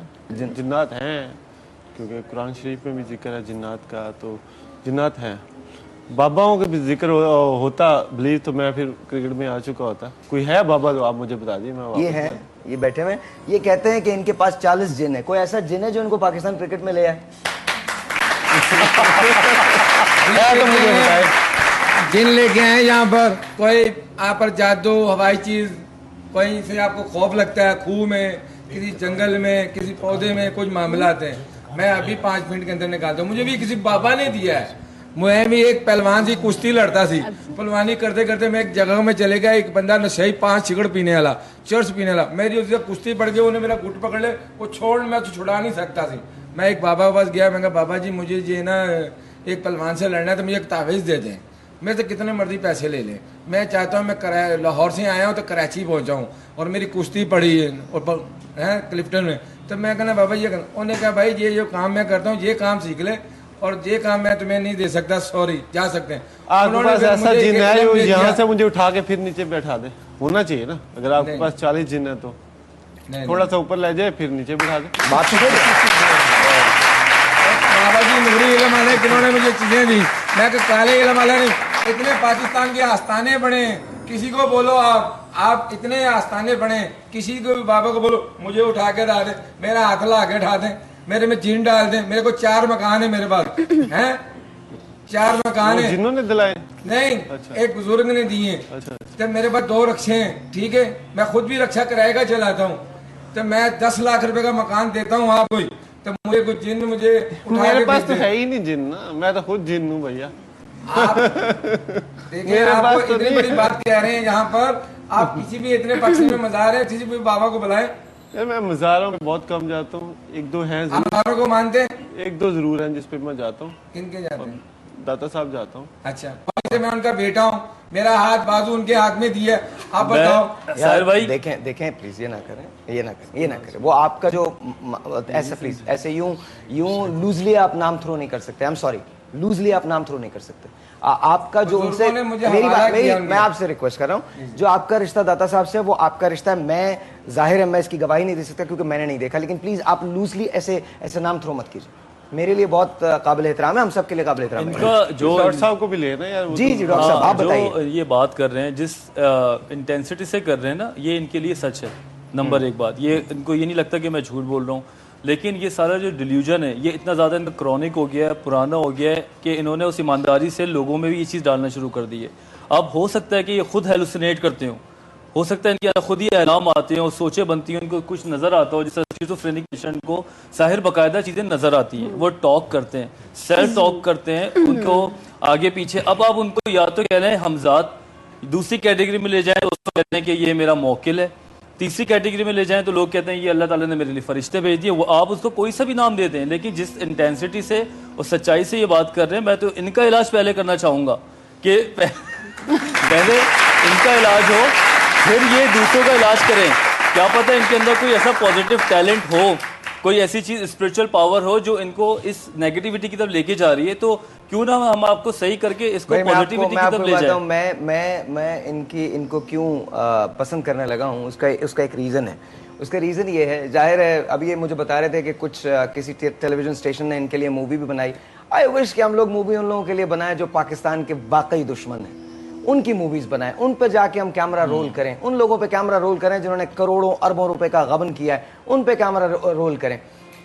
जिन्नात हैं, क्योंकि कुरान शरीफ में भी जिक्र है जिन्नात का, तो जिन्नात हैं। बाबाओं का भी जिक्र होता बिलीव तो मैं फिर क्रिकेट में आ चुका होता। कोई है बाबा तो आप मुझे बता दिए। मैं ये है, ये बैठे हुए, ये कहते हैं कि इनके पास 40 जिन है। कोई ऐसा जिन है जो इनको पाकिस्तान क्रिकेट में ले आए? तो मुझे बताए जिन लेके आए यहाँ पर, कोई आप पर जादू हवाई चीज, कहीं से आपको खौफ लगता है, खूह में, किसी जंगल में, किसी पौधे में कुछ मामला आते हैं, मैं अभी 5 मिनट के अंदर निकालता हूँ। मुझे भी किसी बाबा ने दिया है। मैं भी एक पहलवान सी कुश्ती लड़ता सी, पहलवानी करते करते मैं एक जगह में चले गया, एक बंदा नशे 5 सिगड़ पीने वाला, चर्च पीने वाला, मेरी उससे कुश्ती पड़ गई, उन्हें मेरा गुट पकड़ ले, वो छोड़ मैं तो छुड़ा नहीं सकता सी। मैं एक बाबा के पास गया, मैं कहा बाबा जी मुझे ये ना एक पहलवान से लड़ना है तो मुझे एक तावीज़ दे दें, मेरे से कितने मर्जी पैसे ले लें, मैं चाहता हूँ मैं लाहौर से आया हूँ तो कराची पहुँचाऊँ और मेरी कुश्ती पड़ी है और है क्लिफ्टन में। तो मैं कहना बाबा ये करना, उन्होंने कहा भाई ये जो काम मैं करता हूँ ये काम सीख ले और ये काम मैं तुम्हें नहीं दे सकता, सॉरी, जा सकते हैं। आपके पास ऐसा जिन है यहाँ से मुझे उठा के फिर नीचे बैठा दे, होना चाहिए ना। अगर आपके पास 40 जिन है तो थोड़ा सा ऊपर ले जाए फिर नीचे बिठा दे। बात बाबा जी नूरी इल्म वाले जिन्होंने मुझे चीजें दी, मैं काले इल्म वाला नहीं। इतने पाकिस्तान के आस्थाने बने, किसी को बोलो आप इतने आस्थाने बने, किसी को भी बाबा को बोलो मुझे उठा के डाल दे, मेरा हाथ ला के उठा दे, मेरे में जिन डाल दे। मेरे को 4 मकान है मेरे पास, हैं 4 मकान है। जिन्होंने दिलाए? नहीं, एक बुजुर्ग ने दिए। तो मेरे पास 2 रक्षे हैं, ठीक है, मैं खुद भी रक्षा किराए का चलाता हूँ। तो मैं 10 लाख रुपए का मकान देता हूँ आपको, तो मुझे कुछ जिन मुझे मेरे पास तो है ही नहीं जिन ना, मैं तो खुद जिन हूँ भैया। देखिए आप इतनी बड़ी बात कह रहे हैं यहाँ पर, आप किसी भी इतने पक्ष में मजार है, किसी भी बाबा को बुलाए। यार मैं मज़ारों में बहुत कम जाता हूँ, 1-2 हैं। मज़ारों को मानते हैं? 1-2 जरूर हैं जिस पे मैं जाता हूँ। किनके जाते हैं? दाता साहब जाता हूँ। अच्छा, मैं उनका बेटा हूँ, मेरा हाथ बाजू उनके हाथ में दिया, आप बताओ। यार भाई देखें प्लीज, ये ना करें। वो आपका जो ऐसा प्लीज ऐसे यूं लूजली आप नाम थ्रो नहीं कर सकते। आई एम सॉरी, लूजली आप नाम थ्रो नहीं कर सकते। आपका जो उनसे मैं आपसे रिक्वेस्ट कर रहा हूँ, जो आपका रिश्ता दाता साहब से वो आपका रिश्ता है, मैं जाहिर है मैं इसकी गवाही नहीं दे सकता क्योंकि मैंने नहीं देखा, लेकिन प्लीज आप लूजली ऐसे नाम थ्रो मत कीजिए। मेरे लिए बहुत काबिल एहतराम है, हम सबके लिए काबिल एहतराम है। जो डॉक्टर साहब को भी लेना यार। जी डॉक्टर साहब आप बताइए। जो ये बात कर रहे हैं, जिस इंटेंसिटी से कर रहे हैं ना, ये इनके लिए सच है। नंबर 1 बात, ये इनको ये नहीं लगता कि मैं झूठ बोल रहा हूँ, लेकिन ये सारा जो डिल्यूजन है ये इतना ज़्यादा इनका क्रॉनिक हो गया है, पुराना हो गया है कि इन्होंने उस ईमानदारी से लोगों में भी ये चीज़ डालना शुरू कर दी है। अब हो सकता है कि ये खुद हेलुसिनेट करते हो सकता है इनके खुद ही एलाम आते हैं और सोचे बनती हैं, उनको कुछ नज़र आता हो, जैसे स्किज़ोफ्रेनिक पेशेंट को ज़ाहिर बाकायदा चीज़ें नज़र आती हैं, वो टॉक करते हैं, सेल्फ टॉक करते हैं, उनको आगे पीछे। अब आप उनको या तो कह रहे हैं हमजाद, दूसरी कैटेगरी में ले जाएं तो उसको कहते हैं कि ये मेरा मौकिल है, तीसरी कैटेगरी में ले जाएं तो लोग कहते हैं ये अल्लाह ताला ने मेरे लिए फरिश्ते भेज दिए। वो आप उसको कोई सा भी नाम देते हैं, लेकिन जिस इंटेंसिटी से और सच्चाई से ये बात कर रहे हैं, मैं तो इनका इलाज पहले करना चाहूँगा कि पहले इनका इलाज हो, फिर ये दूसरों का इलाज करें। क्या पता इनके अंदर कोई ऐसा पॉजिटिव टैलेंट हो, कोई ऐसी चीज स्पिरिचुअल पावर हो जो इनको इस नेगेटिविटी की तरफ लेके जा रही है, तो क्यों ना हम आपको सही करके इसको पॉजिटिविटी की तरफ ले जाएं। मैं इनको क्यों पसंद करने लगा हूँ, उसका एक रीजन है। उसका रीजन ये है, जाहिर है अभी ये मुझे बता रहे थे कि कुछ किसी टेलीविजन स्टेशन ने इनके लिए मूवी भी बनाई। आई विश कि हम लोग मूवी उन लोगों के लिए बनाए जो पाकिस्तान के वाकई दुश्मन है, उनकी मूवीज बनाएं, उन पे जाके हम कैमरा रोल करें, उन लोगों पे कैमरा रोल करें जिन्होंने करोड़ों अरबों रुपए का गबन किया है, उन पे कैमरा रोल करें।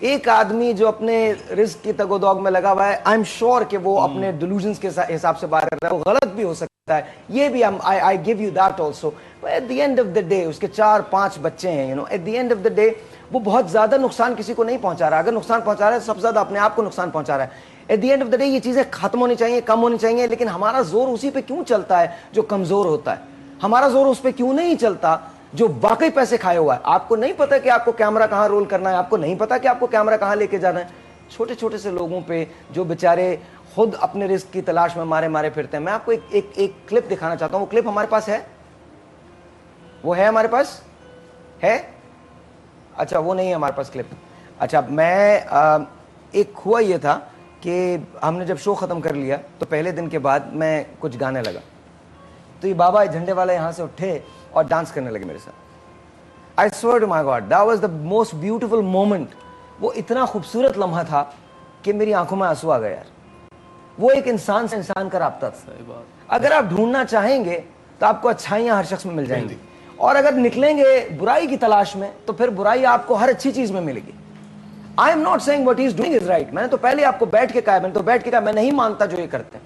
एक आदमी जो अपने रिस्क की तगोदौग में लगा हुआ है, आई एम श्योर कि वो अपने डिल्यूजन्स के हिसाब से बात कर रहा है, वो गलत भी हो सकता है, ये भी I give you that also. At the end of the day उसके 4-5 बच्चे हैं, you know, at the end of the day वो बहुत ज्यादा नुकसान किसी को नहीं पहुंचा रहा। अगर नुकसान पहुंचा रहा है सबसे ज्यादा अपने आप को नुकसान पहुंचा रहा है। At the end of the day ये चीजें खत्म होनी चाहिए, कम होनी चाहिए, लेकिन हमारा जोर उसी पे क्यों चलता है जो कमजोर होता है? हमारा जोर उस पे क्यों नहीं चलता जो वाकई पैसे खाए हुआ है? आपको नहीं पता कि आपको कैमरा कहां रोल करना है, आपको नहीं पता कि आपको कैमरा कहां लेके जाना है। छोटे छोटे से लोगों पे जो बेचारे खुद अपने रिस्क की तलाश में मारे मारे फिरते हैं। मैं आपको एक क्लिप दिखाना चाहता हूं। वो क्लिप हमारे पास है, वो है हमारे पास है? अच्छा वो नहीं है हमारे पास क्लिप। अच्छा मैं एक हुआ ये था कि हमने जब शो खत्म कर लिया तो पहले दिन के बाद मैं कुछ गाने लगा, तो ये बाबा झंडे वाले यहां से उठे और डांस करने लगे मेरे साथ। I swear to my god that was the most beautiful moment. वो इतना खूबसूरत लम्हा था कि मेरी आंखों में आंसू आ गए यार। वो एक इंसान से इंसान का राब्ता था। अगर आप ढूंढना चाहेंगे तो आपको अच्छाइयां हर शख्स में मिल जाएंगी, और अगर निकलेंगे बुराई की तलाश में तो फिर बुराई आपको हर अच्छी चीज में मिलेगी। I am not saying what he is doing is right. मैंने तो पहले आपको बैठ के कहा, मैंने तो बैठ के कहा मैं नहीं मानता जो ये करते हैं।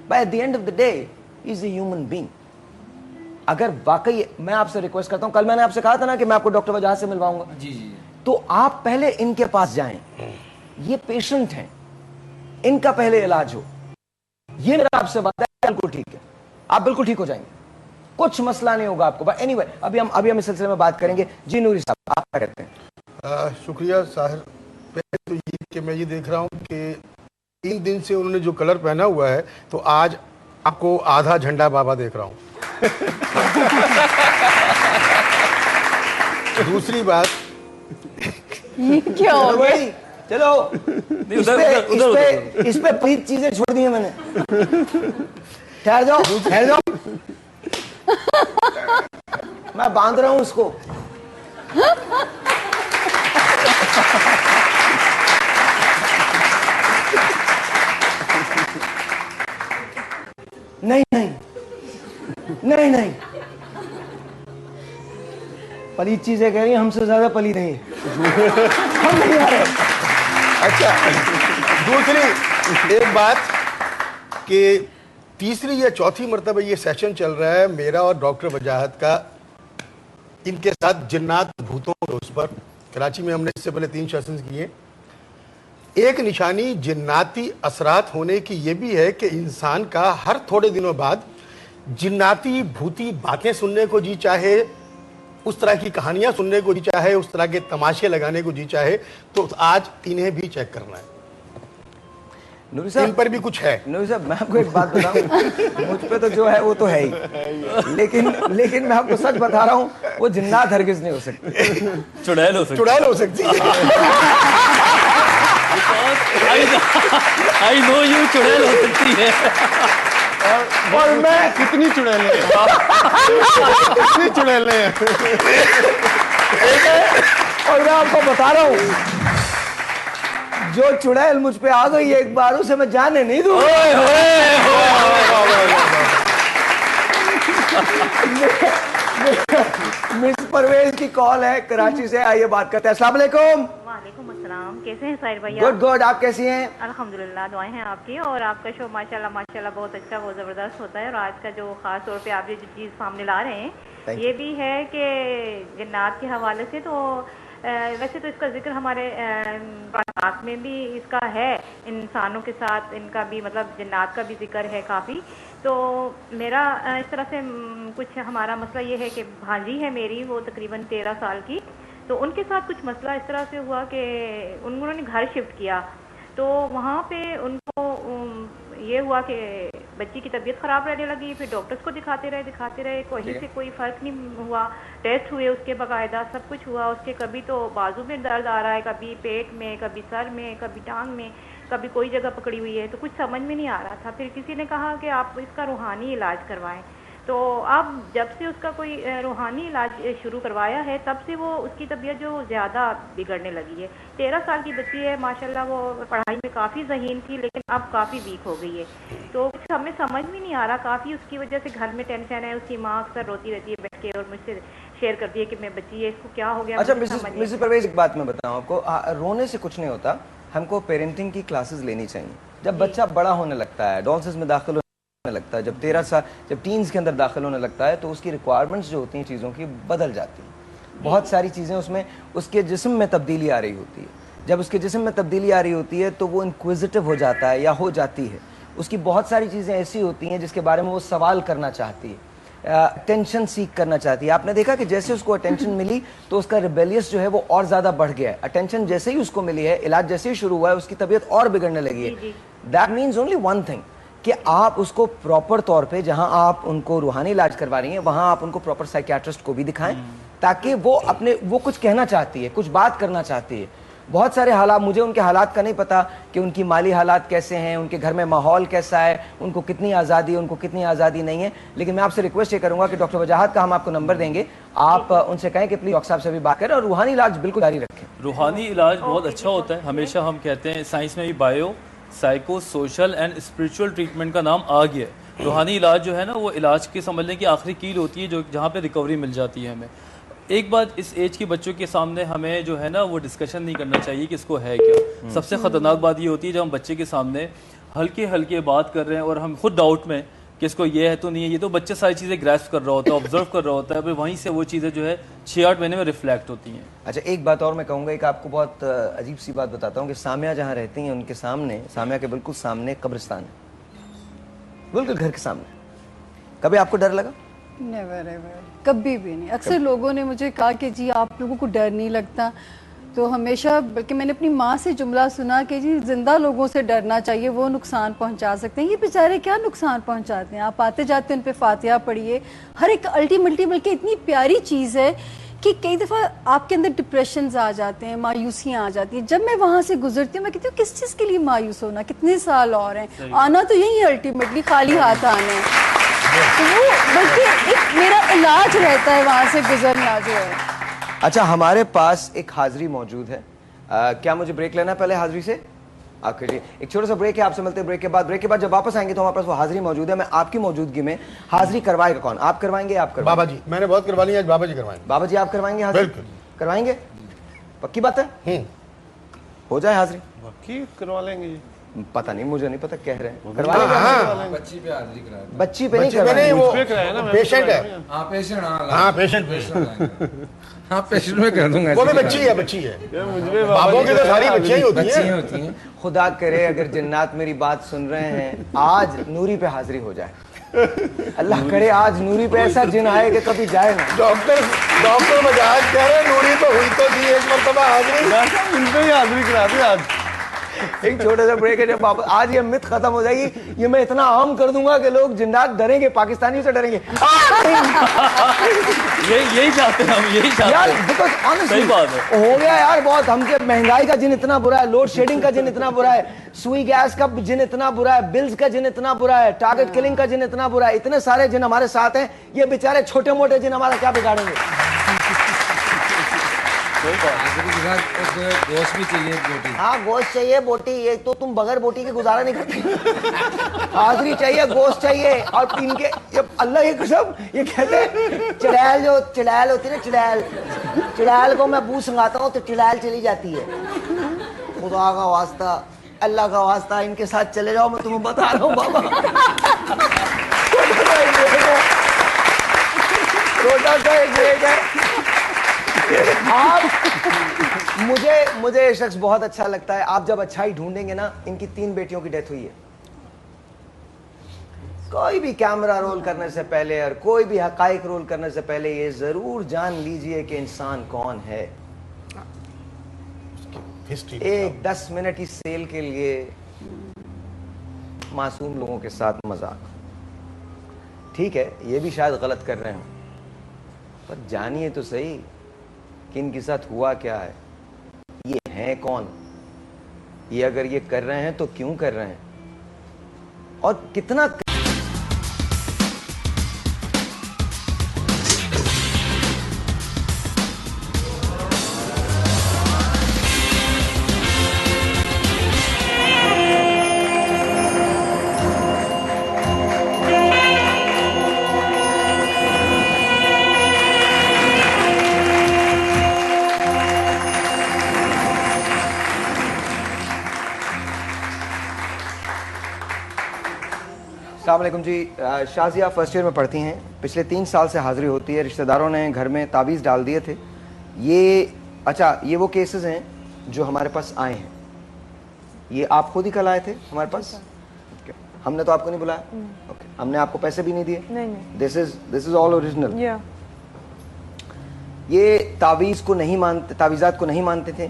By the end of the day is a human being. अगर वाकई, मैं आपसे रिक्वेस्ट करता हूं, कल मैंने आपसे कहा था ना कि मैं आपको डॉक्टर वजाहत से मिलवाऊंगा, जी, तो आप पहले इनके पास जाएं। ये पेशेंट हैं, इनका पहले इलाज हो। ये मेरा आपसे वादा है, बिल्कुल ठीक है, आप बिल्कुल ठीक हो जाएंगे, कुछ मसला नहीं होगा आपको। एनीवे, अभी हम इस सिलसिले में बात करेंगे। जी नूरी साहब, आप क्या कहते हैं? शुक्रिया साहिर। पहले तो ये कि मैं ये देख रहा हूँ कि 3 दिन से उन्होंने जो कलर पहना हुआ है, तो आज आपको आधा झंडा बाबा देख रहा हूँ। दूसरी बात, क्या हो गई? चलो इस पे प्लीज चीजें छोड़ दी हैं मैंने। ठहर जाओ, ठहर जाओ, मैं बांध रहा हूं उसको। नहीं नहीं नहीं नहीं, पलीद चीजें कह रही हैं, हमसे ज्यादा पलीद नहीं हम नहीं आ रहे। अच्छा, दूसरी एक बात कि तीसरी या चौथी मरतबा ये सेशन चल रहा है मेरा और डॉक्टर वजाहत का, इनके साथ जिन्नात भूतों के उस पर। कराची में हमने इससे पहले 3 सेशंस किए। एक निशानी जिन्नाती असरात होने की ये भी है कि इंसान का हर थोड़े दिनों बाद जिन्नाती भूती बातें सुनने को जी चाहे, उस तरह की कहानियां सुनने को जी चाहे, उस तरह के तमाशे लगाने को जी चाहे, तो आज इन्हें भी चेक करना है। नूरी साहब, इन पर भी कुछ है। नूरी साहब, मैं आपको एक बात बताऊं, मुझ पे तो जो है वो तो है ही, लेकिन मैं आपको सच बता रहा हूँ, वो जिन्नात हरगिज नहीं हो सकती। चुड़ैल हो सकती, चुड़ैल हो सकती है। आई नो यू, चुड़ैल हो सकती है। और मैं कितनी चुड़ैलें हैं, कितनी चुड़ैलें हैं। और मैं आपको बता रहा हूँ, जो चुड़ैल मुझ पे आ गई एक बार, उसे मैं जाने नहीं दूँ। मिस परवेज की कॉल है कराची से, आइए बात करते हैं। अस्सलाम वालेकुम। वालेकुम अस्सलाम, कैसे हैं साहिर भैया? गुड गुड, आप कैसी हैं? अल्हम्दुलिल्लाह, दुआएं हैं आपकी। और आपका शो माशाल्लाह माशाल्लाह बहुत अच्छा, बहुत ज़बरदस्त होता है। और आज का जो खास तौर पे आप ये जो चीज़ सामने ला रहे हैं, ये भी है कि जिन्नात के हवाले से, तो वैसे तो इसका जिक्र हमारे बात में भी इसका है, इंसानों के साथ इनका भी, मतलब जिन्नात का भी जिक्र है काफ़ी। तो मेरा इस तरह से कुछ हमारा मसला ये है कि भांजी है मेरी, वो तकरीबन 13 साल की, तो उनके साथ कुछ मसला इस तरह से हुआ कि उन्होंने घर शिफ्ट किया, तो वहाँ पे उनको ये हुआ कि बच्ची की तबीयत ख़राब रहने लगी। फिर डॉक्टर्स को दिखाते रहे, कहीं से कोई फ़र्क नहीं हुआ। टेस्ट हुए उसके बाकायदा, सब कुछ हुआ उसके। कभी तो बाजू में दर्द आ रहा है, कभी पेट में, कभी सर में, कभी टांग में, कभी कोई जगह पकड़ी हुई है, तो कुछ समझ में नहीं आ रहा था। फिर किसी ने कहा कि आप इसका रूहानी इलाज करवाएं। तो अब जब से उसका कोई रूहानी इलाज शुरू करवाया है, तब से वो उसकी तबीयत जो ज़्यादा बिगड़ने लगी है। 13 साल की बच्ची है माशाल्लाह, वो पढ़ाई में काफ़ी ज़हीन थी, लेकिन अब काफ़ी वीक हो गई है। तो कुछ हमें समझ में नहीं आ रहा, काफ़ी उसकी वजह से घर में टेंशन है। उसकी माँ अक्सर रोती रहती है बैठ के और मुझसे शेयर करती है कि मैं बच्ची है, इसको क्या हो गया। अच्छा मिसेस परवेज, एक बात मैं बताऊँ आपको, रोने से कुछ नहीं होता। हमको पेरेंटिंग की क्लासेस लेनी चाहिए। जब बच्चा बड़ा होने लगता है, डॉल्सिस में दाखिल होने लगता है, जब 13 साल, जब टीन्स के अंदर दाखिल होने लगता है, तो उसकी रिक्वायरमेंट्स जो होती हैं चीज़ों की बदल जाती हैं। बहुत सारी चीज़ें उसमें, उसके जिस्म में तब्दीली आ रही होती है। जब उसके जिस्म में तब्दीली आ रही होती है तो वो इंक्विजिटिव हो जाता है या हो जाती है। उसकी बहुत सारी चीज़ें ऐसी होती हैं जिसके बारे में वो सवाल करना चाहती है, अटेंशन सीख करना चाहती है। आपने देखा कि जैसे उसको अटेंशन मिली तो उसका रिबेलियस जो है वो और ज़्यादा बढ़ गया है। अटेंशन जैसे ही उसको मिली है, इलाज जैसे ही शुरू हुआ है, उसकी तबीयत और बिगड़ने लगी है। That means only one thing, कि आप उसको प्रॉपर तौर पे, जहां आप उनको रूहानी इलाज करवा रही हैं, वहां आप उनको प्रॉपर साइकियाट्रिस्ट को भी दिखाएं, ताकि वो कुछ कहना चाहती है, कुछ बात करना चाहती है। बहुत सारे हालात, मुझे उनके हालात का नहीं पता कि उनकी माली हालात कैसे हैं, उनके घर में माहौल कैसा है, उनको कितनी आज़ादी है, उनको कितनी आज़ादी नहीं है। लेकिन मैं आपसे रिक्वेस्ट ये करूंगा कि डॉक्टर वजाहत का हम आपको नंबर देंगे, आप उनसे कहें कि प्लीज डॉक्टर साहब से भी बात करें और रूहानी इलाज बिल्कुल जारी रखें। रूहानी इलाज बहुत अच्छा होता है। हमेशा हम कहते हैं, साइंस में भी bio psycho social and spiritual treatment का नाम आ गया है। रूहानी इलाज जो है ना, वो इलाज की समझ लें कि आखिरी कील होती है, जो जहाँ पे रिकवरी मिल जाती है हमें। एक बात इस एज के बच्चों के सामने हमें जो है ना वो डिस्कशन नहीं करना चाहिए कि इसको है क्या। सबसे ख़तरनाक बात ये होती है जब हम बच्चे के सामने हल्के हल्के बात कर रहे हैं और हम खुद डाउट में कि इसको ये है तो नहीं है, ये तो बच्चे सारी चीज़ें ग्रैस्प कर रहा होता है, ऑब्जर्व कर रहा होता है, फिर वहीं से वो चीज़ें जो है 6-8 महीने में रिफ्लेक्ट होती हैं। अच्छा, एक बात और मैं कहूँगा, एक आपको बहुत अजीब सी बात बताता हूँ कि सामिया जहाँ रहती हैं उनके सामने, सामिया के बिल्कुल सामने कब्रिस्तान है, बिल्कुल घर के सामने। कभी आपको डर लगा? नेवर एवर, कभी भी नहीं। अक्सर लोगों ने मुझे कहा कि जी आप लोगों को डर नहीं लगता, तो हमेशा, बल्कि मैंने अपनी माँ से जुमला सुना कि जी जिंदा लोगों से डरना चाहिए, वो नुकसान पहुंचा सकते हैं। ये बेचारे क्या नुकसान पहुंचाते हैं? आप आते जाते उन पे फातिहा पढ़िए। हर एक अल्टीमेटली बल्कि इतनी प्यारी चीज़ है कि कई दफ़ा आपके अंदर डिप्रेशंस आ जाते हैं, मायूसियाँ आ जाती हैं। जब मैं वहाँ से गुजरती हूँ मैं कहती हूँ किस चीज़ के लिए मायूस होना, कितने साल और हैं, आना तो यही है अल्टीमेटली, खाली हाथ आना है। तो वो बल्कि एक मेरा इलाज रहता है वहाँ से गुजरना जो है। अच्छा, हमारे पास एक हाजिरी मौजूद है। क्या मुझे ब्रेक लेना है पहले हाजिरी से? आपके लिए एक छोटा सा ब्रेक है, आपसे मिलते हैं ब्रेक के बाद जब वापस आएंगे तो हमारे पास वो हाजिरी मौजूद है। मैं आपकी मौजूदगी में हाजिरी करवाएगा कौन? आप करवाएंगे? आप करवाएंगे? बाबा जी, मैंने बहुत करवा ली, आज बाबा जी करवाएंगे। बाबा जी आप करवाएंगे हाजिरी? बिल्कुल करवाएंगे, पक्की बात है? हो जाए हाजिरी? बाकी करवा लेंगे। पता नहीं, मुझे नहीं पता, कह रहे हैं करवा लेंगे। बच्ची पे हाजिरी करा, बच्ची पे नहीं करवाएंगे, वो पेशेंट है। हाँ पेशेंट, हाँ पेशेंट, हाँ पेशेंट में कर दूंगा। वो भी बच्ची है, बच्ची है। बाबों की तो सारी बच्चियां ही होती हैं। खुदा करे अगर जन्नात मेरी बात सुन रहे हैं, आज नूरी पे हाजिरी हो जाए। अल्लाह करे आज नूरी पे ऐसा जिन आए कि कभी जाए ना। डॉक्टर वजाहत कह रहे नूरी तो हुई तो थी एक मरतबा हाजिरी, इन पे ही हाजिरी करा दी आज। एक छोटा सा ब्रेक है, जब वापस आज ये मिथ खत्म हो जाएगी, ये मैं इतना आम कर दूंगा कि लोग जिन्नात डरेंगे, पाकिस्तानियों से डरेंगे। यही चाहते हैं हम, यही चाहते यार, हैं। बिकॉज़ ऑनेस्टली सही बात है। हो गया यार बहुत, हमके महंगाई का जिन इतना बुरा है, लोड शेडिंग का जिन इतना बुरा है, सुई गैस का जिन इतना बुरा है, बिल्स का जिन इतना बुरा है, टारगेट किलिंग का जिन इतना बुरा है, इतने सारे जिन हमारे साथ हैं, ये बेचारे छोटे मोटे जिन हमारा क्या बिगाड़ेंगे? गोश्त भी चाहिए, बोटी। हाँ गोश्त चाहिए, बोटी, ये तो तुम बगैर बोटी के गुजारा नहीं करते। हाजिरी चाहिए, गोश्त चाहिए, और इनके ये अल्लाह की कसम, ये कहते हैं चुड़ैल, जो चुड़ैल होती है ना, चुड़ैल को मैं बू संगाता हूँ तो चुड़ैल चली जाती है। खुदा का वास्ता, अल्लाह का वास्ता, इनके साथ चले जाओ, मैं तुम्हें बता रहा हूँ बाबा। छोटा सा एक ब्रेक है। आप मुझे ये शख्स बहुत अच्छा लगता है। आप जब अच्छाई ढूंढेंगे ना, इनकी 3 बेटियों की डेथ हुई है। कोई भी कैमरा रोल करने से पहले और कोई भी हकाइक रोल करने से पहले ये जरूर जान लीजिए कि इंसान कौन है। एक 10 मिनट की सेल के लिए मासूम लोगों के साथ मजाक, ठीक है, ये भी शायद गलत कर रहे हो, पर जानिए तो सही कि इनके साथ हुआ क्या है, ये हैं कौन, ये अगर ये कर रहे हैं तो क्यों कर रहे हैं, और कितना। अस्सलामुअलैकुम जी। शाजिया फर्स्ट ईयर में पढ़ती हैं, पिछले 3 साल से हाजिरी होती है। रिश्तेदारों ने घर में तावीज़ डाल दिए थे। ये अच्छा, ये वो केसेस हैं जो हमारे पास आए हैं। ये आप खुद ही कल आए थे हमारे पास? okay. हमने तो आपको नहीं बुलाया। okay. हमने आपको पैसे भी नहीं दिए। नहीं। This is all original. ये तावीज़ को नहीं मानते, तावीज़ात को नहीं मानते थे।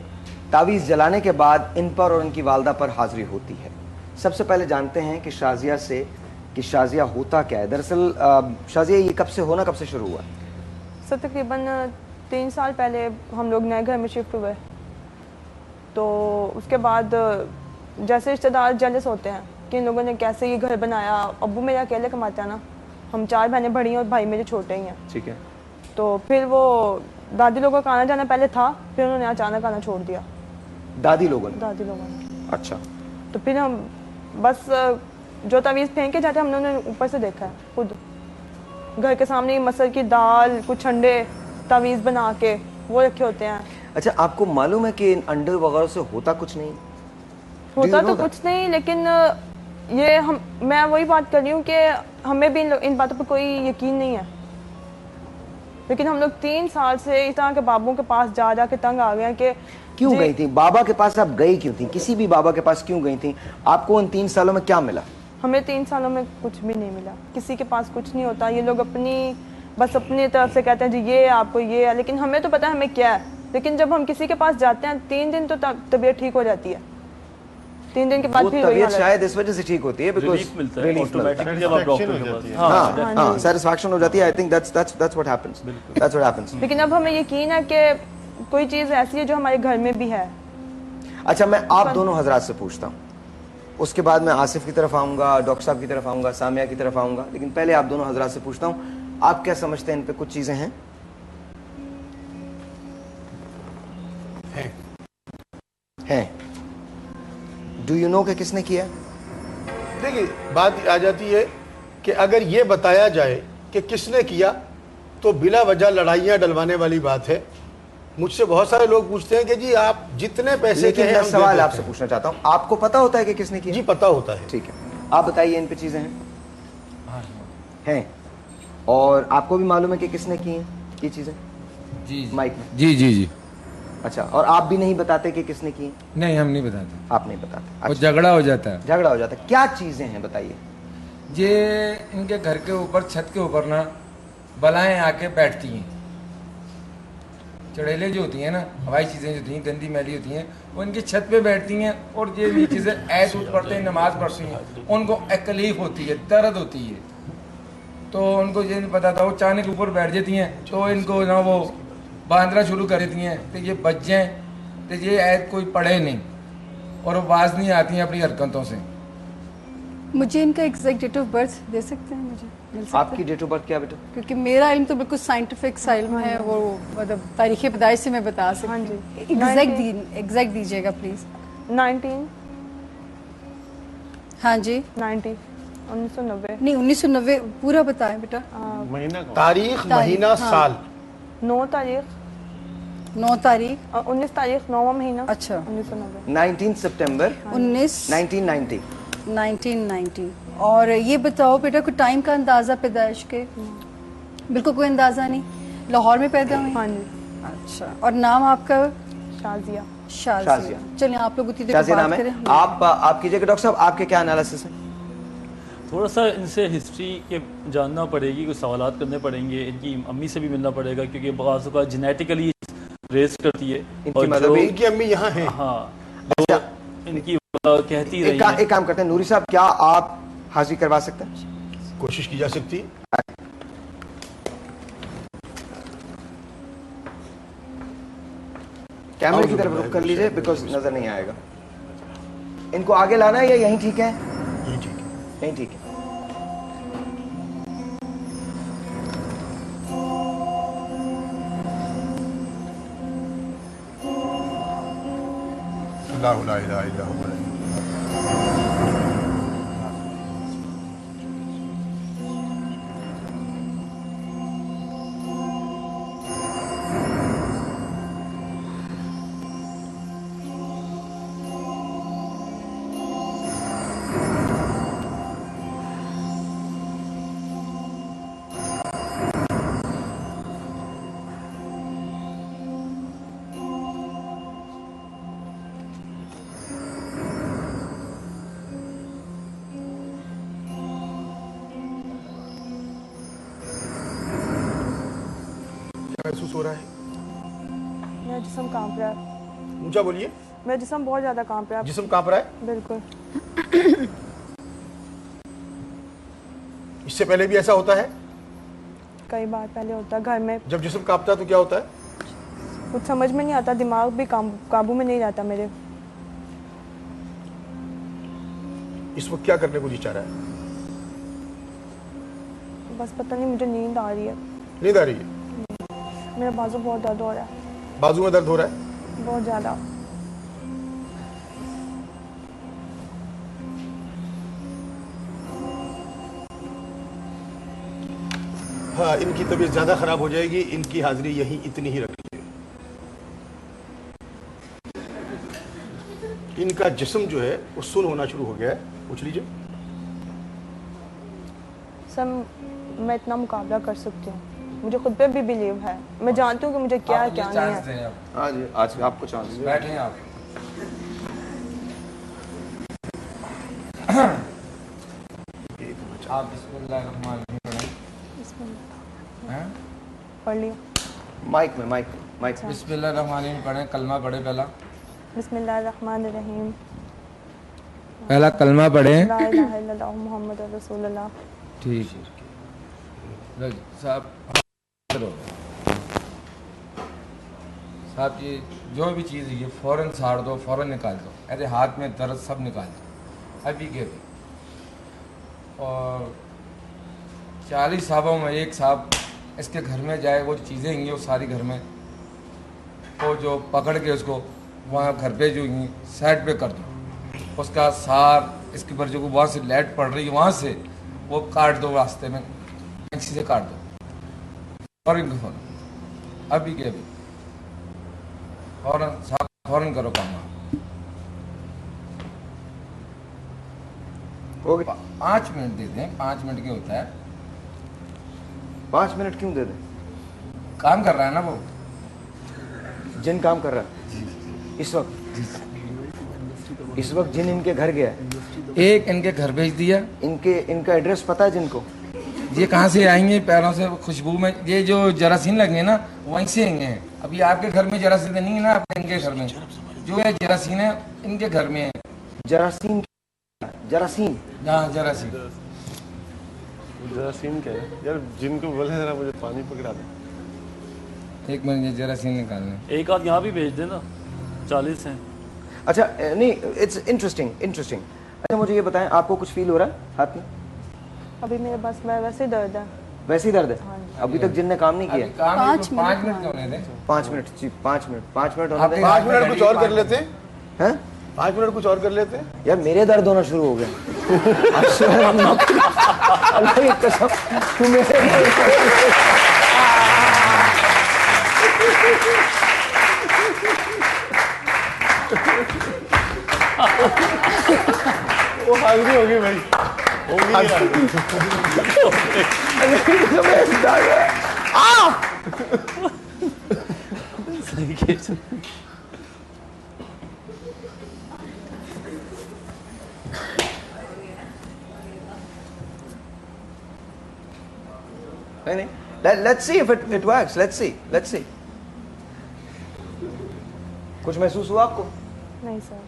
तावीज़ जलाने के बाद इन पर और इनकी वालदा पर हाजिरी होती है। सबसे पहले जानते हैं कि शाजिया से कि शाजिया होता क्या है। दरअसल शाजिया ये कब से होना, कब से शुरू हुआ? सर तकरीबन 3 साल पहले हम लोग नए घर में शिफ्ट हुए, तो उसके बाद जैसे रिश्तेदार जेलस होते हैं कि इन लोगों ने कैसे ये घर बनाया। अब्बू मेरे अकेले कमाते हैं ना, हम 4 बहनें बड़ी हैं और भाई मेरे छोटे ही हैं। ठीक है। तो फिर वो दादी लोगों का आना जाना पहले था, फिर उन्होंने अचानक आना छोड़ दिया। दादी लोगों ने? दादी लोगों ने। अच्छा, तो फिर हम बस जो तवीज़ फेंक के जाते हम लोगों ने ऊपर से देखा है खुद, घर के सामने मसर की दाल, कुछ अंडे तवीज़ बना के वो रखे होते हैं। अच्छा, आपको मालूम है कि इन अंडे वगैरह से होता कुछ नहीं? होता तो कुछ नहीं, लेकिन ये मैं वही बात कर रही हूँ कि हमें भी इन बातों पर कोई यकीन नहीं है, लेकिन हम लोग 3 साल से इस तरह के बाबों के पास जा जा के तंग आ गए हैं कि क्यों गई थी बाबा के पास? आप गई क्यों थी? किसी भी बाबा के पास क्यों गई थी? आपको उन 3 सालों में क्या मिला? हमें 3 सालों में कुछ भी नहीं मिला। किसी के पास कुछ नहीं होता, ये लोग बस अपनी तरफ से कहते हैं जी ये आपको ये है, लेकिन हमें तो पता है हमें क्या है। लेकिन जब हम किसी के पास जाते हैं 3 दिन तो तबीयत ठीक हो जाती है, 3 दिन के बाद फिर तबीयत शायद इस वजह से ठीक होती है, रिलीफ मिलता है ऑटोमेटिकली जब आप डॉक्टर के पास। हाँ, सैटिस्फैक्शन हो जाती है। I think that's what happens, that's what happens. लेकिन अब हमें यकीन है कि कोई चीज़ ऐसी है जो हमारे घर में भी है। अच्छा, मैं आप दोनों हजरात से पूछता हूँ, उसके बाद मैं आसिफ की तरफ आऊँगा, डॉक्टर साहब की तरफ आऊँगा, सामिया की तरफ आऊँगा, लेकिन पहले आप दोनों हजरात से पूछता हूँ, आप क्या समझते हैं इन पे कुछ चीज़ें हैं? डू यू नो कि किसने किया? देखिए, बात आ जाती है कि अगर ये बताया जाए कि किसने किया तो बिला वजह लड़ाइयाँ डलवाने वाली बात है। मुझसे बहुत सारे लोग पूछते हैं कि जी आप जितने पैसे के हैं, मैं सवाल आपसे पूछना चाहता हूँ, आपको पता होता है कि किसने किया? जी पता होता है। ठीक है, आप बताइए इन पे चीजें हैं? और आपको भी मालूम है कि किसने की हैं ये चीजें? जी माइक में। जी जी जी। अच्छा, और आप भी नहीं बताते कि किसने की? नहीं, हम नहीं बताते। आप नहीं बताते? वो झगड़ा हो जाता है। झगड़ा हो जाता है। क्या चीजें हैं बताइए? ये इनके घर के ऊपर, छत के ऊपर ना बलाएं आके बैठती हैं, चुड़ैलें जो होती हैं ना, हवाई चीज़ें जो होती हैं, गंदी मैली होती हैं, वो इनकी छत पे बैठती हैं और ये नीचे से ऐत पढ़ते हैं, नमाज पढ़ती हैं, उनको तकलीफ होती है, दर्द होती है, तो उनको ये नहीं पता था, वो चाने के ऊपर बैठ जाती हैं तो इनको ना वो बांधना शुरू कर देती हैं तो ये बच जाएँ, तो ये ऐत कोई पढ़े नहीं और वो बाज नहीं आती हैं अपनी हरकतों से। मुझे इनका एग्जैक्ट डेट ऑफ बर्थ दे सकते हैं? मुझे मिल सकता है? आपकी डेट ऑफ बर्थ क्या बेटा? क्योंकि मेरा इल्म तो बिल्कुल साइंटिफिक इल्म है, वो मतलब तारीख पैदाइश से मैं बता सकती हूँ। हाँ जी, एग्जैक्ट दीजिएगा प्लीज। 19। हाँ जी, 1990। नहीं, 1990 पूरा बताएं बेटा। महीना, तारीख, महीना, साल। 9 तारीख 19 तारीख 9वां महीना। अच्छा, 1990। 19 सितंबर 1990। और ये बताओ बेटा, कोई टाइम का अंदाजा पैदाइश के? बिल्कुल कोई अंदाजा नहीं। लाहौर में पैदा हुई? हाँ जी। अच्छा, और नाम आपका? शाजिया। शाजिया। चलिए आप लोग उतनी देर शाजिया बात नाम है। करें। आप कीजिएगा डॉक्टर साहब, आपके क्या एनालिसिस है? थोड़ा सा इनसे हिस्ट्री के जानना पड़ेगी, कुछ सवालात करने पड़ेंगे, इनकी अम्मी से भी मिलना पड़ेगा क्योंकि बाज़ औक़ात जेनेटिकली रेस करती है। इनकी मदर भी, इनकी अम्मी यहाँ है। हाँ, तो इनकी कहती रही है। एक काम करते हैं नूरी साहब, क्या आप हाजिर करवा सकते हैं? कोशिश की जा सकती है। कैमरे की तरफ रुख कर लीजिए, बिकॉज नजर नहीं आएगा। इनको आगे लाना है या यहीं ठीक है? यहीं ठीक है। यहीं ठीक है। अल्लाहु ला इलाहा इल्ला हुवा। महसूस हो रहा है? मेरा जिस्म कांप रहा है। ऊंचा बोलिए। मेरा जिस्म बहुत ज्यादा कांप रहा है। जिस्म कांप रहा है? बिल्कुल। इससे पहले भी ऐसा होता है? कई बार पहले होता है घर में। जब जिस्म कांपता है तो क्या होता है? कुछ समझ में नहीं आता, दिमाग भी काबू में नहीं रहता मेरे। इस वक्त क्या करने को जी चाह रहा है? बस पता नहीं, मुझे नींद आ रही है। नींद आ रही है? मेरा बाजू बहुत दर्द हो रहा है। बाजू में दर्द हो रहा है? बहुत ज्यादा। हाँ, इनकी तबीयत ज्यादा खराब हो जाएगी, इनकी हाजिरी यहीं इतनी ही रखिए। इनका जिस्म जो है वो सुन होना शुरू हो गया है। पूछ लीजिए। सर मैं इतना मुकाबला कर सकती हूँ, मुझे खुद पे भी बिलीव है, मैं जानती हूँ कि मुझे क्या क्या नहीं है। हाँ जी, आज आपको चांस बैठे आप। आप बिस्मिल्लाहिर्रहमानिर्रहीम पढ़ें। पढ़ लियो। माइक में माइक माइक। बिस्मिल्लाहिर्रहमानिर्रहीम पढ़ें, कलमा पढ़े पहला। बिस्मिल्लाहिर्रहमानिर्रहीम। पहला कलमा पढ़ें। ला इलाहा इल्लल्लाह मुहम्मदुर रसूलुल्लाह। ठीक है साहब। साहब ये जो भी चीज़ है ये फ़ौरन साड़ दो, फ़ौरन निकाल दो। ऐसे हाथ में दर्द सब निकाल दो अभी के भी। और 40 साहबों में एक साहब इसके घर में जाए, वो चीज़ें हैं वो सारी घर में वो जो पकड़ के उसको वहाँ घर पे जो साइड पे कर दो। उसका सार इसके ऊपर जो वहाँ से लाइट पड़ रही है वहाँ से वो काट दो, रास्ते में किसी से काट दो फ़ौरन अभी के अभी। फ़ौरन साहब फ़ौरन करो काम। हो गया। 5 मिनट दे दें, 5 मिनट के होता है। 5 मिनट क्यों दे दें? काम कर रहा है ना वो, जिन काम कर रहा है इस वक्त। इस वक्त जिन इनके घर गया है। एक इनके घर भेज दिया। इनका एड्रेस पता है जिनको? ये कहाँ से आएंगे? पैरों से खुशबू में ये जो जरासीन लगे ना वहीं से आएंगे हैं। अभी आपके घर में जरासीन नहीं है ना, आपके इनके घर में जो है जरासीन है इनके घर में है। जरासीन जरासीन हाँ जरासीन। जरासीन क्या है यार? जिनको बोले जरा मुझे पानी पकड़ा दे। एक मिनट, ये जरासीन निकालने। एक आध यहाँ भी भेज देना, 40 हैं। अच्छा नहीं, इट्स इंटरेस्टिंग इंटरेस्टिंग। अच्छा मुझे ये बताएं, आपको कुछ फील हो रहा है हाथ में? अभी मेरे पास में वैसे दर्द है। वैसे ही दर्द है? अभी तक जिन ने काम नहीं किया? 5 मिनट होने दें। 5 मिनट जी, 5 मिनट 5 मिनट होने दें। 5 मिनट कुछ और कर लेते हैं? 5 मिनट कुछ और कर लेते हैं यार। मेरे दर्द होना शुरू हो गया। अल्लाह की कसम, तू मेरे वो हाजिरी होगी भाई, नहीं। Let's see if it works. Let's see. कुछ महसूस हुआ आपको? नहीं सर,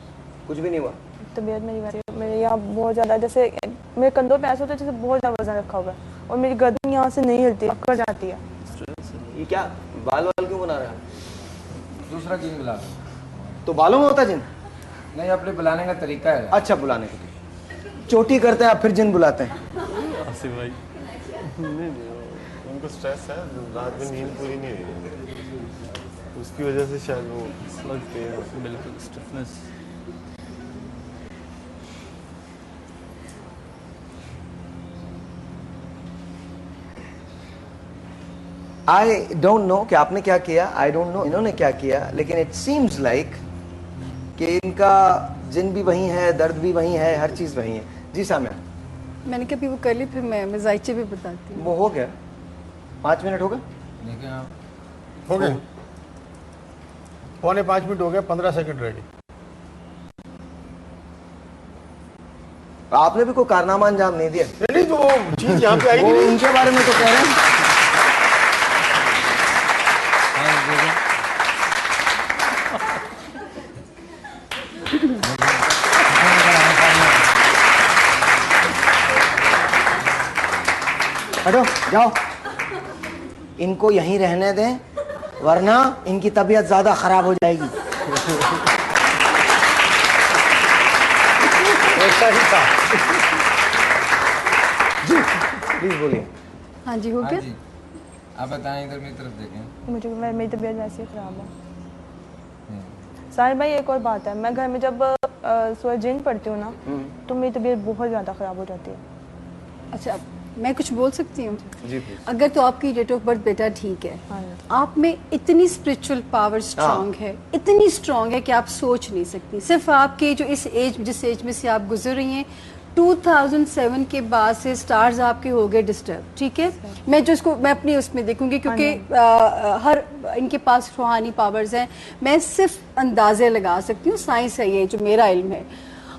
कुछ भी नहीं हुआ। तबीयत मेरी वैसे, मेरे यहाँ बहुत ज़्यादा, जैसे मेरे कंधों पे ऐसा होता है जैसे बहुत ज़्यादा वजन रखा हुआ है, और मेरी गर्दन यहाँ से नहीं हिलती, अकड़ जाती है। ये क्या बाल क्यों बना रहा है? दूसरा जिन बुला। तो बालों में होता जिन? नहीं, अपने बुलाने का तरीका है। अच्छा, बुलाने का चोटी करते हैं आप, फिर जिन बुलाते हैं। आसिफ भाई उनको स्ट्रेस है, रात में नींद पूरी नहीं हुई, उसकी वजह से शायद वो लगते हैं। बिल्कुल स्टिफनेस। आई डोंट नो कि आपने क्या किया, आई डोंट नो इन्होंने क्या किया, लेकिन इट सीम्स लाइक कि इनका जिन भी वही है, दर्द भी वही है, हर चीज़ वही है। जी सामिया, मैंने कभी वो कर ली, फिर मैं जायचे भी बताती हूँ। वो हो गया। 5 मिनट हो गए? देखिए आप हो गए, 4.25 मिनट हो गए, 15 सेकंड रेडी। आपने भी कोई कारनामा अंजाम नहीं दिया? नहीं, तो चीज यहाँ पे आई नहीं। उनके बारे में तो कह रहे हैं। हटो, जाओ, इनको यहीं रहने दें, वरना इनकी तबीयत ज्यादा खराब हो जाएगी। ऐसा ही था। जी प्लीज बोलिए। हाँ जी, हो गया। आप बताएं, इधर मेरी तरफ देखें। मुझे मेरी तबीयत वैसे ही खराब है। साहिर भाई, एक और बात है, मैं घर में जब सूरह जिन पढ़ती हूँ ना, तो मेरी तबीयत बहुत ज़्यादा ख़राब हो जाती है। अच्छा, मैं कुछ बोल सकती हूँ? जी अगर तो आपकी डेट ऑफ बर्थ बेटा ठीक है, आप में इतनी स्पिरिचुअल पावर स्ट्रांग है, इतनी स्ट्रांग है कि आप सोच नहीं सकती। सिर्फ आपके जो जिस एज में से आप गुजर रही हैं, 2007 के बाद से स्टार्स आपके हो गए डिस्टर्ब, ठीक है। मैं अपनी उसमें देखूंगी क्योंकि हर इनके पास रूहानी पावर्स हैं, मैं सिर्फ अंदाजे लगा सकती हूँ, साइंस है ये जो मेरा इल्म है।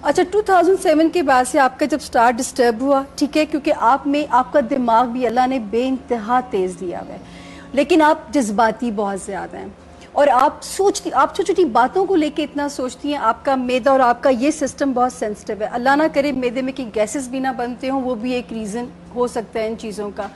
अच्छा, 2007 के बाद से आपका जब स्टार डिस्टर्ब हुआ, ठीक है, क्योंकि आप में आपका दिमाग भी अल्लाह ने बेइंतहा तेज दिया हुआ है, लेकिन आप जज्बाती बहुत ज्यादा हैं और आप छोटी छोटी बातों को लेके इतना सोचती हैं। आपका मैदा और आपका ये सिस्टम बहुत सेंसिटिव है। अल्लाह ना करे मैदे में कि गैसेस भी ना बनते हों, वो भी एक रीज़न हो सकता है इन चीज़ों का।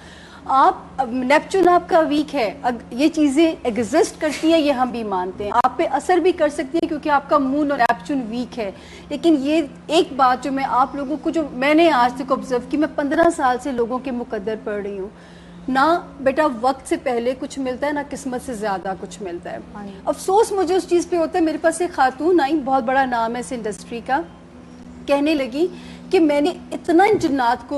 आप नेपच्यून आपका वीक है, ये चीज़ें एग्जिस्ट करती हैं, ये हम भी मानते हैं। आप पे असर भी कर सकती है क्योंकि आपका मून और नेपच्यून वीक है। लेकिन ये एक बात जो मैं आप लोगों को, जो मैंने आज तक ऑब्जर्व की, मैं 15 साल से लोगों के मुकद्दर पढ़ रही हूँ ना, बेटा वक्त से पहले कुछ मिलता है ना किस्मत से ज्यादा कुछ मिलता है। अफसोस मुझे उस चीज पे होता है। मेरे पास एक खातून आई, बहुत बड़ा नाम है इस इंडस्ट्री का, कहने लगी कि मैंने इतना इन जिन्नात को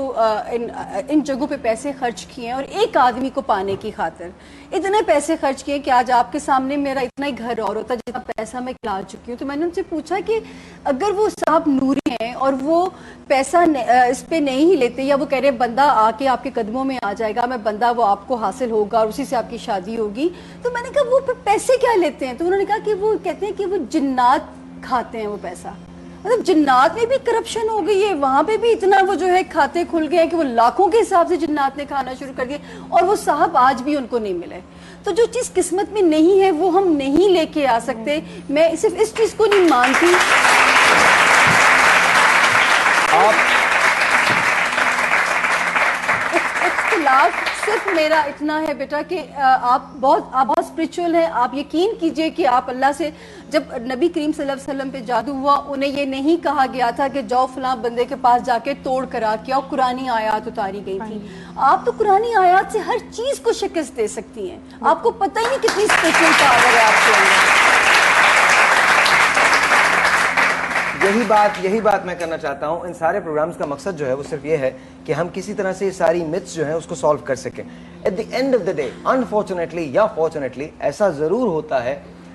इन जगहों पे पैसे खर्च किए हैं और एक आदमी को पाने की खातिर इतने पैसे खर्च किए कि आज आपके सामने मेरा इतना ही घर और होता जितना पैसा मैं खिला चुकी हूँ। तो मैंने उनसे पूछा कि अगर वो साहब नूरी हैं और वो पैसा इस पे नहीं ही लेते, या वो कह रहे बंदा आके आपके कदमों में आ जाएगा, मैं बंदा वो आपको हासिल होगा और उसी से आपकी शादी होगी, तो मैंने कहा वो पैसे क्या लेते हैं? तो उन्होंने कहा कि वो कहते हैं कि वो जिन्नात खाते हैं वो पैसा। मतलब जिन्नात में भी करप्शन हो गई है, वहां पे भी इतना वो जो है खाते खुल गए हैं कि वो लाखों के हिसाब से जिन्नात ने खाना शुरू कर दिया और वो साहब आज भी उनको नहीं मिले। तो जो चीज किस्मत में नहीं है वो हम नहीं लेके आ सकते। मैं सिर्फ इस चीज को नहीं मानती। इख्तिलाफ सिर्फ मेरा इतना है बेटा कि आप बहुत स्पिरिचुअल हैं। आप यकीन कीजिए कि आप अल्लाह से, जब नबी करीम सल्लल्लाहु अलैहि वसल्लम पे जादू हुआ, उन्हें ये नहीं कहा गया था कि जाओ फलां बंदे के पास जाके तोड़ करा के आओ, कुरानी आयत उतारी गई थी। आप तो कुरानी आयत से हर चीज को शिकस्त दे सकती हैं, आपको पता ही नहीं कितनी स्पिरिचुअल पावर है आपके अंदर। यही बात मैं करना चाहता हूं। इन सारे प्रोग्राम्स का मकसद जो है वो सिर्फ ये है कि हम किसी तरह से ये सारी मिथ्स जो है उसको सॉल्व कर सकें। At the end of the day, unfortunately या फॉर्चुनेटली, ऐसा जरूर होता है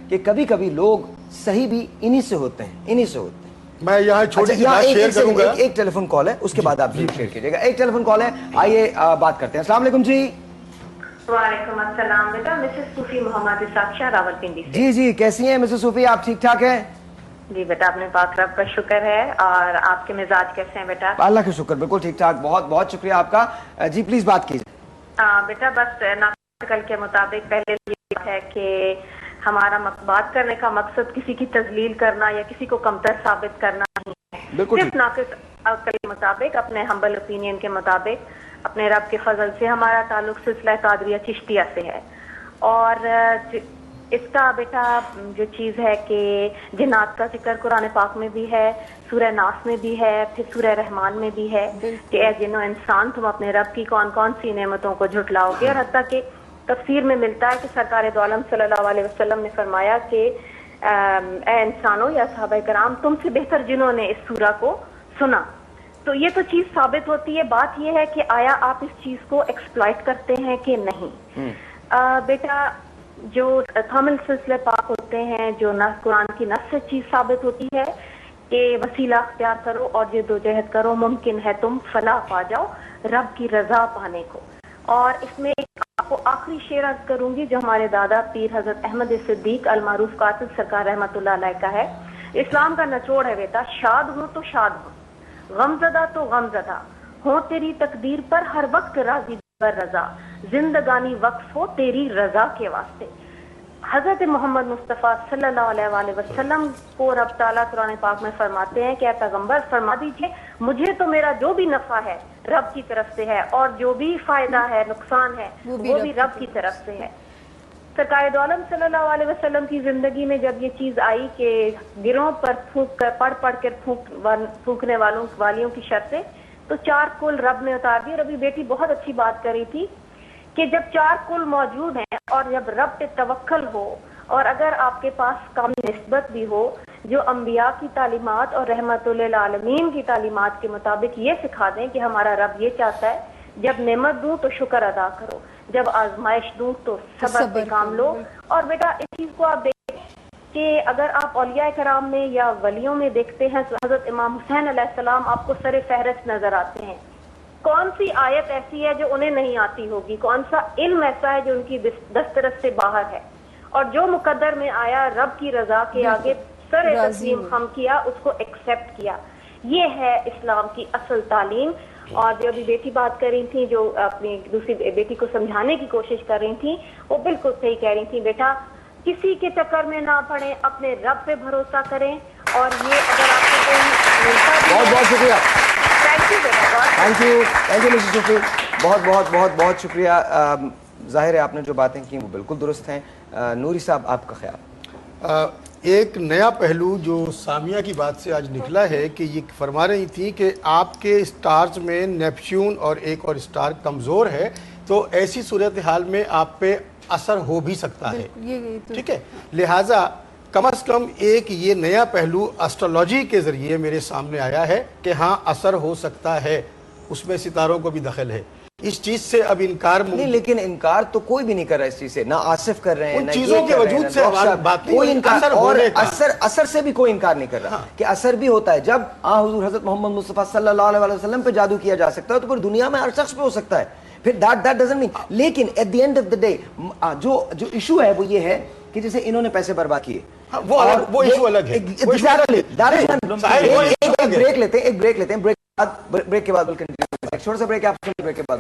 कि कभी कभी लोग सही भी इन्हीं से होते हैं। मैं यहाँ छोटी सी बात शेयर करूंगा। एक टेलीफोन कॉल है, उसके बाद आप शेयर कीजिएगा। एक टेलीफोन कॉल है, आइए बात करते हैं। अस्सलाम वालेकुम जी। वालेकुम अस्सलाम बेटा, मिसेस सूफी मोहम्मद साक्षा रावलपिंडी से। जी, कैसी हैं मिसेस सूफी, आप ठीक ठाक हैं? जी बेटा, अपने पाक रब का शुक्र है। और आपके मिजाज कैसे हैं बेटा? अल्लाह का शुक्र, बिल्कुल ठीक ठाक। बहुत बहुत शुक्रिया आपका। जी प्लीज बात कीजिए। बेटा बस नाकल के मुताबिक पहले ये है कि हमारा बात करने का मकसद किसी की तजलील करना या किसी को कमतर साबित करना नहीं है। सिर्फ नाकल के मुताबिक, अपने हम्बल ओपिनियन के मुताबिक, अपने रब के फजल से हमारा ताल्लुक सिलसिला कादरिया चिश्तिया से है। और इसका बेटा जो चीज है कि जिन्नात का जिक्र कुरान पाक में भी है, सूरह नास में भी है, फिर सूरह रहमान में भी है कि ए जिन्नो इंसान, तुम अपने रब की कौन कौन सी नेमतों को झुटलाओगे। और हत्ता कि तफसीर में मिलता है कि सरकार दो आलम सल्लल्लाहु अलैहि वसल्लम ने फरमाया कि ए इंसानों या सहाबा कराम, तुमसे बेहतर जिन्होंने इस सूरा को सुना। तो ये तो चीज साबित होती है। बात ये है कि आया आप इस चीज को एक्सप्लॉइट करते हैं कि नहीं। बेटा जो थामिल सिलसिले पाक होते हैं, जो नस कुरान की नस से चीज साबित होती है कि वसीला अख्तियार करो और जद्दोजहद करो, मुमकिन है तुम फलाह पा जाओ रब की रजा पाने को। और इसमें आपको आखिरी शेर अर्ज करूंगी जो हमारे दादा पीर हजरत अहमद सिद्दीक अल मारूफ कातिब सरकार रहमतुल्लाह अलैह का है। इस्लाम का निचोड़ है बेटा, शाद हूं तो शाद हूं, गमजदा तो गमजदा हो, तेरी तकदीर पर हर वक्त राजी पर रजा, जिंदगानी वक्फ हो तेरी रजा के वास्ते। हजरत मोहम्मद मुस्तफ़ा सल्लल्लाहु अलैहि वसल्लम को रब ताला कुरान पाक में फरमाते हैं कि पैगंबर फरमा दीजिए, मुझे तो मेरा जो भी नफा है रब की तरफ से है और जो भी फायदा है, नुकसान है, वो भी रब की तरफ से है। सरकार दो आलम सल्लल्लाहु अलैहि वसल्लम की जिंदगी में जब ये चीज आई कि गिरोह पर पढ़ कर फूकने वालियों की शर्तें, तो 4 कुल रब ने उतार दी। और अभी बेटी बहुत अच्छी बात करी थी कि जब 4 कुल मौजूद हैं और जब रब पे तवक्कल हो और अगर आपके पास कामिल निस्बत भी हो जो अंबिया की तालीमात और रहमतुल आलमीन की तालीमात के मुताबिक ये सिखा दें कि हमारा रब ये चाहता है जब नेमत दूं तो शुक्र अदा करो, जब आजमाइश दूं तो सब्र से काम लो। और बेटा इस चीज को आप देखें कि अगर आप औलिया कराम में या वलियों में देखते हैं तो हजरत इमाम हुसैन अलैहिस्सलाम आपको सरे फहरिस्त नजर आते हैं। कौन सी आयत ऐसी है जो उन्हें नहीं आती होगी, कौन सा इल्म ऐसा है जो उनकी दस्तरस से बाहर है, और जो मुकद्दर में आया रब की रजा के आगे सर तस्लीम खम किया, उसको एक्सेप्ट किया। ये है इस्लाम की असल तालीम। और जो अभी बेटी बात कर रही थी, जो अपनी दूसरी बेटी को समझाने की कोशिश कर रही थी, वो बिल्कुल सही कह रही थी। बेटा किसी के चक्कर में ना पड़े, अपने रब पे भरोसा करें। और ये अगर आपको कोई बहुत बहुत शुक्रिया, थैंक यू बेटा, थैंक यू मिसेस सुफी, बहुत बहुत बहुत बहुत शुक्रिया। जाहिर है आपने जो बातें की वो बिल्कुल दुरुस्त हैं। नूरी साहब आपका ख्याल? एक नया पहलू जो सामिया की बात से आज निकला है कि ये फरमा रही थी कि आपके स्टार्स में नेपच्यून और एक और स्टार कमज़ोर है, तो ऐसी सूरत हाल में आप पे असर हो भी सकता है, ठीक है। लिहाजा कम से कम एक ये नया पहलू एस्ट्रोलॉजी के ज़रिए मेरे सामने आया है कि हाँ असर हो सकता है, उसमें सितारों को भी दखल है। इस चीज से अब इनकार नहीं, लेकिन इनकार तो कोई भी नहीं कर रहा है इस चीज से, ना आसिफ कर रहे हैं, उन चीजों के वजूद से बात कोई इनकार, और असर से भी कोई इनकार नहीं कर रहा कि असर भी होता है। जब हुजूर हजरत मोहम्मद मुस्तफा सल्लल्लाहु अलैहि वसल्लम पे जादू किया जा सकता है तो पूरी दुनिया में हर शख्स पे हो सकता है, फिर दैट डजंट मीन। लेकिन at the end of the day जो इशू है वो ये है कि जैसे इन्होंने पैसे बर्बाद किए, वो इशू अलग है। एक ब्रेक लेते हैं, ब्रेक के बाद छोटा सा ब्रेक, आप ब्रेक के बाद